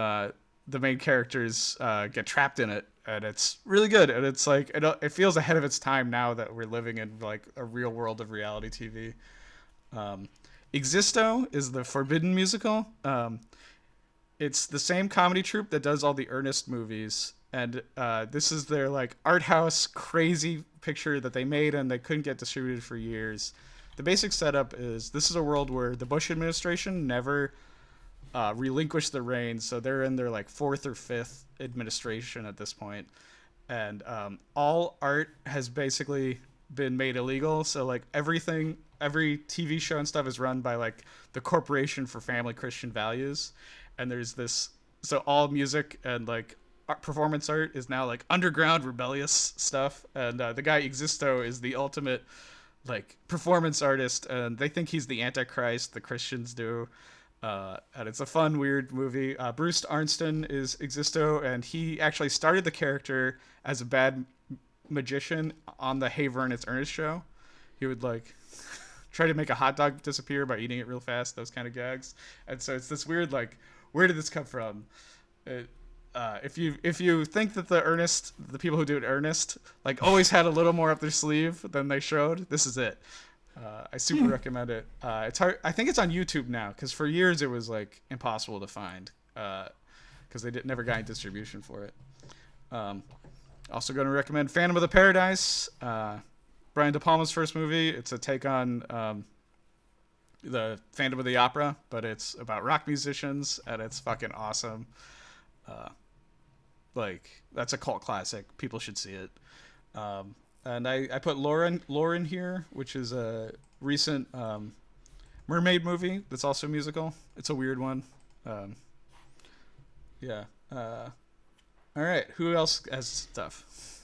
S1: the main characters get trapped in it, and it's really good. And it's like it feels ahead of its time now that we're living in like a real world of reality TV. Existo is the forbidden musical. It's the same comedy troupe that does all the Ernest movies, and this is their like art house crazy picture that they made and they couldn't get distributed for years. The basic setup is this is a world where the Bush administration never relinquished the reins, so they're in their like fourth or fifth administration at this point, and all art has basically been made illegal. So like every TV show and stuff is run by like the Corporation for Family Christian Values, and there's this, so all music and like performance art is now like underground rebellious stuff, and the guy Existo is the ultimate like performance artist, and they think he's the Antichrist, the Christians do. And it's a fun, weird movie. Bruce Arnston is Existo, and he actually started the character as a bad magician on the Hey Vern, It's Ernest show. He would like try to make a hot dog disappear by eating it real fast, those kind of gags. And so it's this weird like, where did this come from? If you think that the people who do it Ernest like always had a little more up their sleeve than they showed, this is it. I super recommend it. It's hard. I think it's on YouTube now, because for years it was like impossible to find, because they never got any distribution for it. Also going to recommend Phantom of the Paradise, Brian De Palma's first movie. It's a take on the Phantom of the Opera, but it's about rock musicians, and it's fucking awesome. Like that's a cult classic. People should see it. And I put Lauren here, which is a recent mermaid movie that's also a musical. It's a weird one. Yeah. All right. Who else has stuff?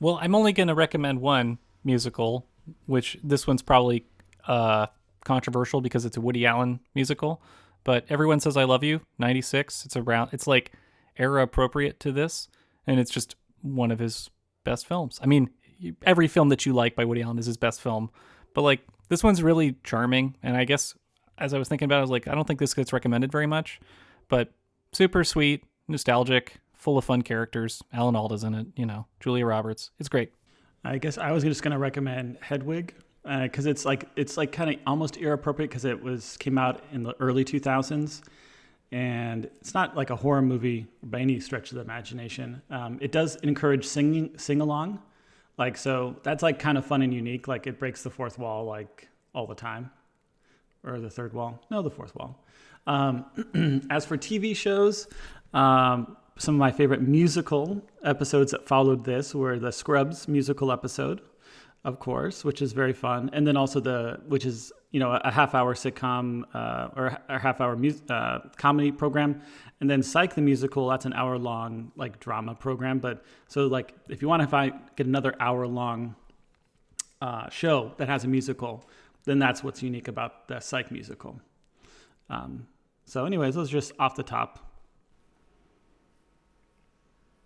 S4: Well, I'm only going to recommend one musical, which this one's probably controversial because it's a Woody Allen musical. But Everyone Says I Love You, 96. It's like era appropriate to this, and it's just one of his best films. I mean, every film that you like by Woody Allen is his best film, but like this one's really charming. And I guess as I was thinking about it, I was like, I don't think this gets recommended very much, but super sweet, nostalgic, full of fun characters. Alan Alda's in it, Julia Roberts. It's great.
S3: I guess I was just going to recommend Hedwig, because it's like kind of almost era appropriate because came out in the early 2000s. And it's not like a horror movie by any stretch of the imagination. It does encourage sing along, like, so that's like kind of fun and unique. Like it breaks the fourth wall like all the time, or the third wall. No, the fourth wall. As for TV shows, some of my favorite musical episodes that followed this were the Scrubs musical episode, of course, which is very fun, and then also which is a half-hour sitcom or a half-hour comedy program, and then Psych the musical. That's an hour-long like drama program. But so like if you want to get another hour-long show that has a musical, then that's what's unique about the Psych musical. So anyways, those are just off the top.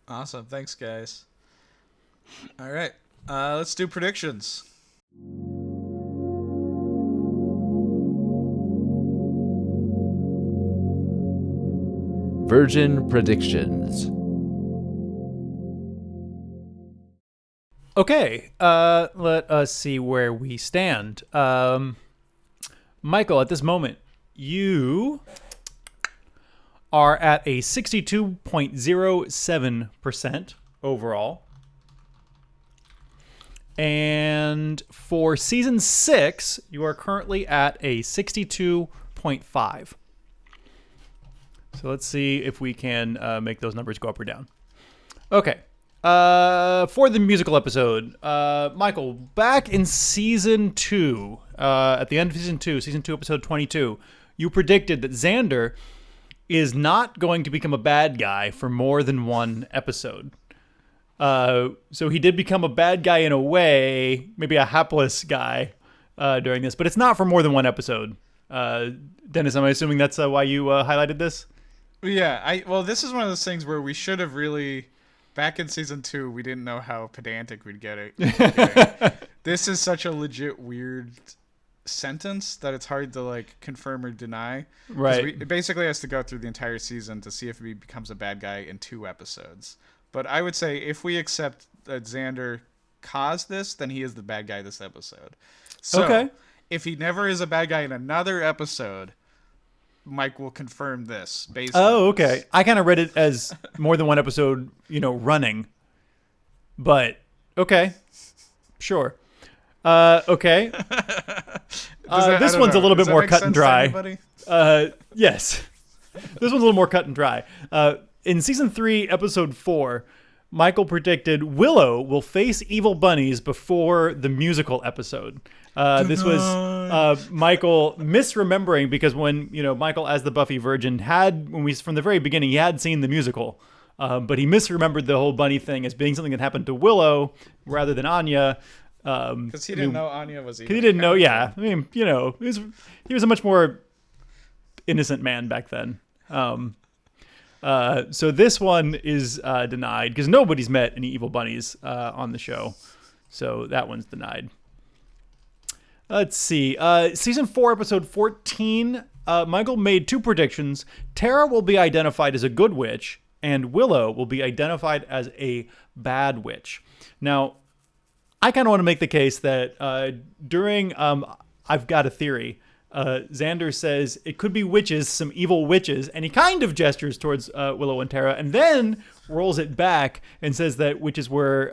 S1: Awesome. Thanks, guys. All right. Let's do predictions.
S5: Virgin predictions.
S2: Okay, let us see where we stand. Michael, at this moment, you are at a 62.07% overall. And for season 6, you are currently at a 62.5. So let's see if we can make those numbers go up or down. Okay. For the musical episode, Michael, back in season 2, at the end of season 2, episode 22, you predicted that Xander is not going to become a bad guy for more than one episode. So he did become a bad guy in a way, maybe a hapless guy during this, but it's not for more than one episode. Dennis, am I assuming that's why you highlighted this?
S1: Yeah, well, this is one of those things where we should have really, back in season 2, we didn't know how pedantic we'd get it. This is such a legit weird sentence that it's hard to like confirm or deny.
S2: Right.
S1: It basically has to go through the entire season to see if he becomes a bad guy in 2 episodes. But I would say if we accept that Xander caused this, then he is the bad guy this episode. So
S2: Okay.
S1: if he never is a bad guy in another episode, Mike will confirm this based
S2: Oh,
S1: on
S2: okay.
S1: this.
S2: I kind of read it as more than one episode, running. But, okay. Sure. Okay. This one's a little bit more cut and dry. Yes. This one's a little more cut and dry. In season 3, episode 4, Michael predicted Willow will face evil bunnies before the musical episode. This was Michael misremembering because when Michael as the Buffy Virgin from the very beginning he had seen the musical, but he misremembered the whole bunny thing as being something that happened to Willow rather than ANYA.
S1: Because he didn't know ANYA was evil.
S2: He didn't know. Yeah, I mean, he was a much more innocent man back then. So this one is denied because nobody's met any evil bunnies on the show. So that one's denied. Let's see. Season 4, episode 14, Michael made 2 predictions. Tara will be identified as a good witch, and Willow will be identified as a bad witch. Now, I kind of want to make the case that during I've Got a Theory, Xander says it could be witches, some evil witches, and he kind of gestures towards Willow and Tara, and then rolls it back and says that witches were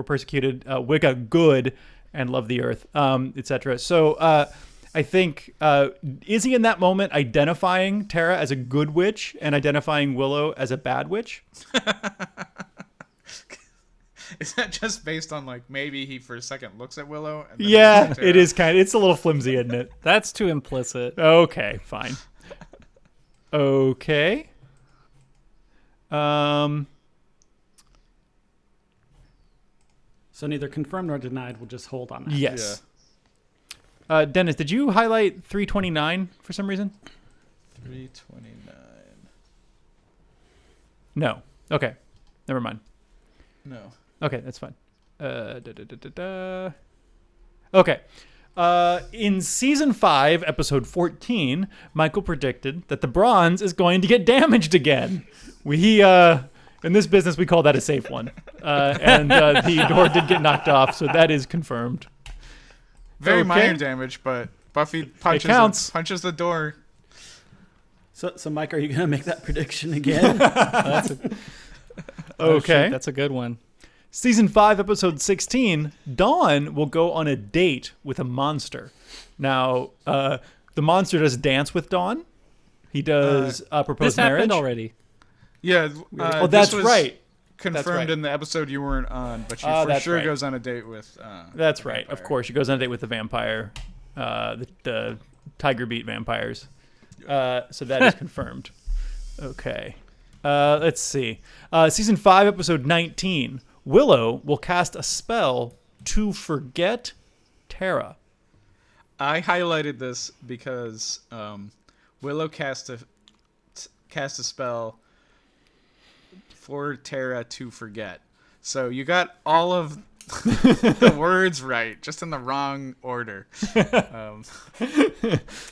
S2: persecuted, Wicca good, and love the earth, etc. So I think is he in that moment identifying Tara as a good witch and identifying Willow as a bad witch?
S1: Is that just based on like maybe he for a second looks at Willow? And then
S2: Yeah,
S1: looks at Tara?
S2: it is it's a little flimsy, isn't it?
S4: That's too implicit.
S2: Okay, fine. Okay.
S3: So neither confirmed nor denied. We'll just hold on that.
S2: Yes. Dennis, did you highlight 329 for some reason?
S1: 329.
S2: No. Okay. Never mind.
S1: No.
S2: Okay, that's fine. Okay. In season 5, episode 14, Michael predicted that the bronze is going to get damaged again. In this business, we call that a safe one. And the door did get knocked off, so that is confirmed.
S1: Very
S2: Okay.
S1: minor damage, but Buffy punches the door.
S3: So Mike, are you gonna make that prediction again?
S2: Okay.
S4: That's a good one.
S2: Season 5, episode 16, Dawn will go on a date with a monster. Now, the monster does dance with Dawn. He does proposed
S4: This
S2: marriage.
S4: happened already.
S1: Yeah.
S2: Oh,
S1: this
S2: that's
S1: was
S2: right.
S1: Confirmed
S2: That's right.
S1: in the episode you weren't on, but she
S2: Oh,
S1: for
S2: that's
S1: sure
S2: right.
S1: goes on a date with.
S2: That's
S1: the
S2: right. Of
S1: vampire.
S2: course, she goes on a date with the vampire, the Tiger Beat vampires. So that is confirmed. Okay. Let's see. Season 5, episode 19. Willow will cast a spell to forget Tara.
S1: I highlighted this because Willow cast a spell for Tara to forget. So you got all of the words right, just in the wrong order.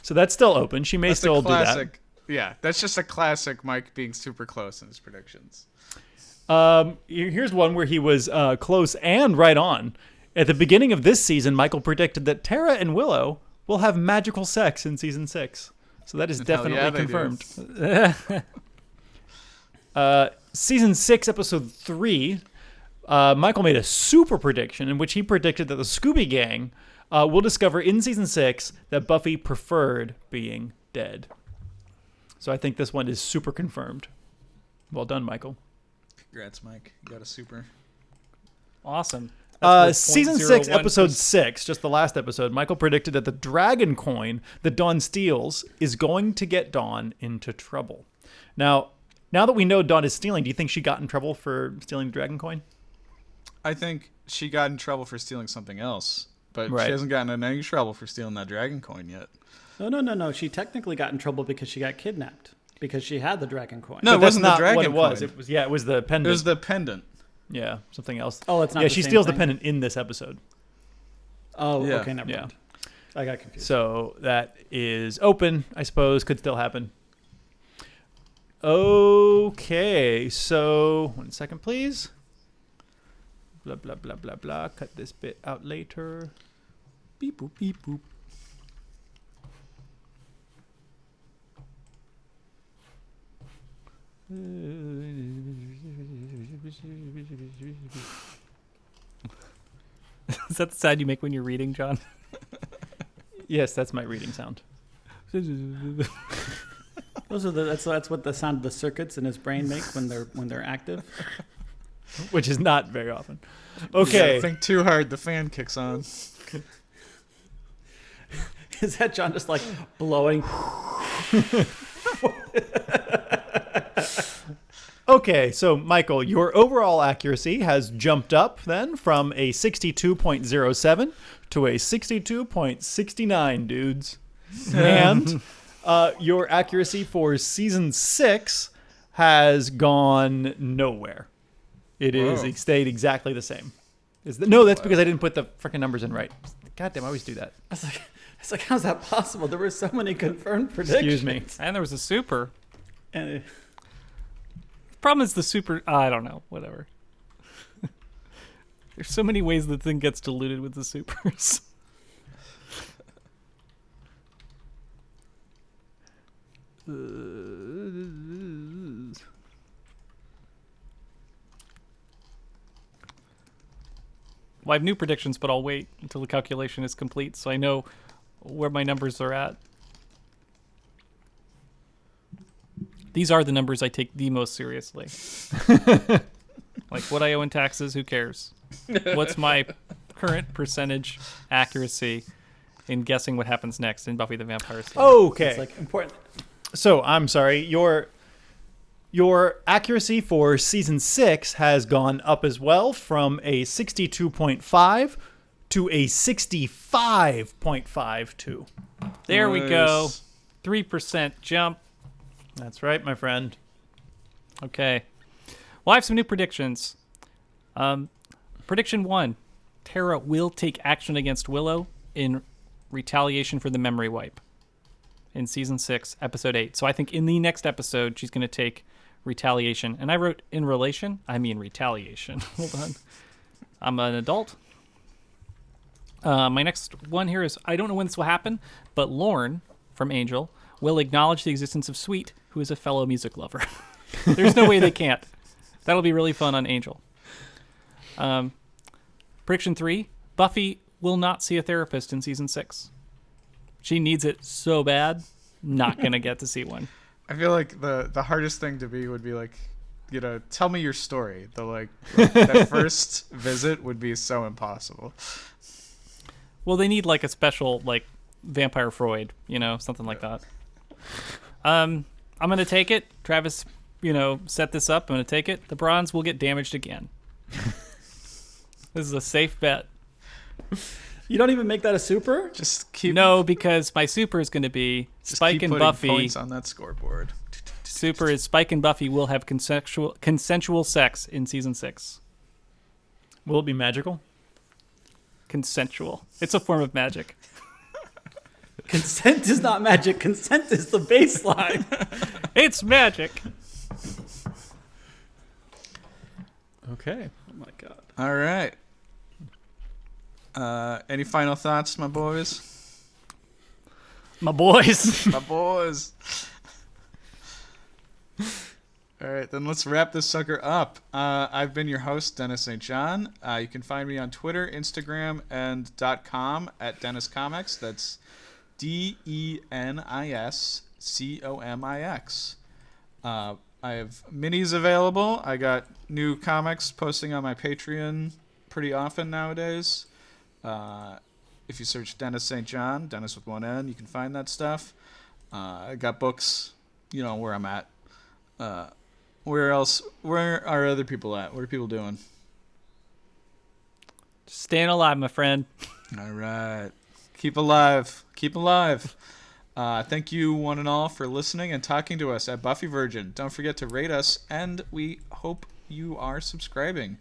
S2: So that's still open. She may
S1: That's
S2: still
S1: a
S2: do that.
S1: classic. Yeah, that's just a classic Mike being super close in his predictions.
S2: Here's one where he was close and right on. At the beginning of this season, Michael predicted that Tara and Willow will have magical sex in season 6. So that is
S1: Hell
S2: definitely
S1: yeah, they
S2: confirmed. Season 6, episode 3, Michael made a super prediction in which he predicted that the Scooby Gang will discover in season 6 that Buffy preferred being dead. So I think this one is super confirmed. Well done, Michael.
S1: Congrats, Mike. You got a super.
S4: Awesome.
S2: Season 6, episode 6, just the last episode, Michael predicted that the dragon coin that Dawn steals is going to get Dawn into trouble. Now that we know Dawn is stealing, do you think she got in trouble for stealing the dragon coin?
S1: I think she got in trouble for stealing something else, but
S2: Right.
S1: she hasn't gotten in any trouble for stealing that dragon coin yet.
S3: No. She technically got in trouble because she got kidnapped because she had the dragon coin.
S1: No,
S2: But
S1: it
S2: that's
S1: wasn't the
S2: not
S1: dragon
S2: what it was.
S1: coin.
S2: It was the pendant.
S1: It was the pendant.
S2: Yeah, something else.
S3: Oh, it's not.
S2: Yeah,
S3: the
S2: she
S3: same
S2: steals the
S3: thing?
S2: pendant in this episode.
S3: Oh,
S1: Yeah.
S3: okay, never
S2: Yeah.
S3: mind. I got confused.
S2: So that is open, I suppose. Could still happen. Okay, so 1 second, please. Blah, blah, blah, blah, blah. Cut this bit out later. Beep, boop, beep, boop.
S4: Is that the sound you make when you're reading, John?
S2: Yes, that's my reading sound.
S3: Those are that's what the sound of the circuits in his brain make when they're active.
S2: Which is not very often.
S1: You
S2: Okay.
S1: gotta think too hard, the fan kicks on.
S3: Is that John just like blowing?
S2: Okay, so Michael, your overall accuracy has jumped up then from a 62.07 to a 62.69, dudes. And your accuracy for season 6 has gone nowhere. It stayed exactly the same. No, that's because I didn't put the freaking numbers in right. God damn, I always do that.
S3: It's like, how's that possible? There were so many confirmed predictions.
S2: Excuse me.
S4: And there was a super.
S3: And
S4: Problem is the super. I don't know. Whatever. There's so many ways the thing gets diluted with the supers. Well, I have new predictions, but I'll wait until the calculation is complete so I know where my numbers are at. These are the numbers I take the most seriously. Like what I owe in taxes, who cares? What's my current percentage accuracy in guessing what happens next in Buffy the Vampire Slayer?
S2: Okay.
S3: it's like important.
S2: So I'm sorry, your accuracy for season 6 has gone up as well from a 62.5 to a 65.52.
S4: There we go.
S1: Nice.
S4: 3% jump.
S2: That's right, my friend.
S4: Okay. Well, I have some new predictions. Prediction 1. Tara will take action against Willow in retaliation for the memory wipe in season 6, episode 8. So I think in the next episode, she's going to take retaliation. And I wrote in relation. I mean retaliation. Hold on. I'm an adult. My next one here is, I don't know when this will happen, but Lorne from Angel will acknowledge the existence of Sweet, who is a fellow music lover. There's no way they can't. That'll be really fun on Angel. Prediction 3, Buffy will not see a therapist in season 6. She needs it so bad, not going to get to see one.
S1: I feel like the hardest thing to be would be like, tell me your story. That first visit would be so impossible.
S4: Well, they need like a special like vampire Freud, something like that. I'm gonna take it. Travis, set this up. I'm gonna take it. The bronze will get damaged again. This is a safe bet.
S3: You don't even make that a super?
S1: Just keep
S4: No, because my super is going to be Spike and
S1: putting
S4: Buffy.
S1: points on that scoreboard.
S4: Super is Spike and Buffy will have consensual sex in season 6.
S2: Will it be magical?
S4: Consensual. It's a form of magic.
S3: Consent is not magic. Consent is the baseline.
S4: It's magic.
S2: Okay.
S3: Oh my god.
S1: All right. Any final thoughts, my boys?
S4: My boys.
S1: My boys. All right, then let's wrap this sucker up. I've been your host, Dennis St. John. You can find me on Twitter, Instagram, and .com at Dennis Comics. That's DENISCOMIX. I have minis available. I got new comics posting on my Patreon pretty often nowadays. If you search Dennis St. John, Dennis with one N, you can find that stuff. I got books, where I'm at. Where else? Where are other people at? What are people doing?
S4: Staying alive, my friend.
S1: All right. Keep alive. Keep alive. Thank you, one and all, for listening and talking to us at Buffy Virgin. Don't forget to rate us, and we hope you are subscribing.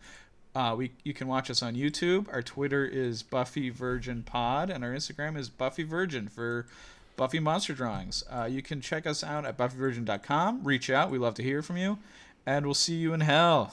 S1: You can watch us on YouTube. Our Twitter is Buffy Virgin Pod, and our Instagram is Buffy Virgin for Buffy monster drawings. You can check us out at buffyvirgin.com. Reach out. We love to hear from you, and we'll see you in hell.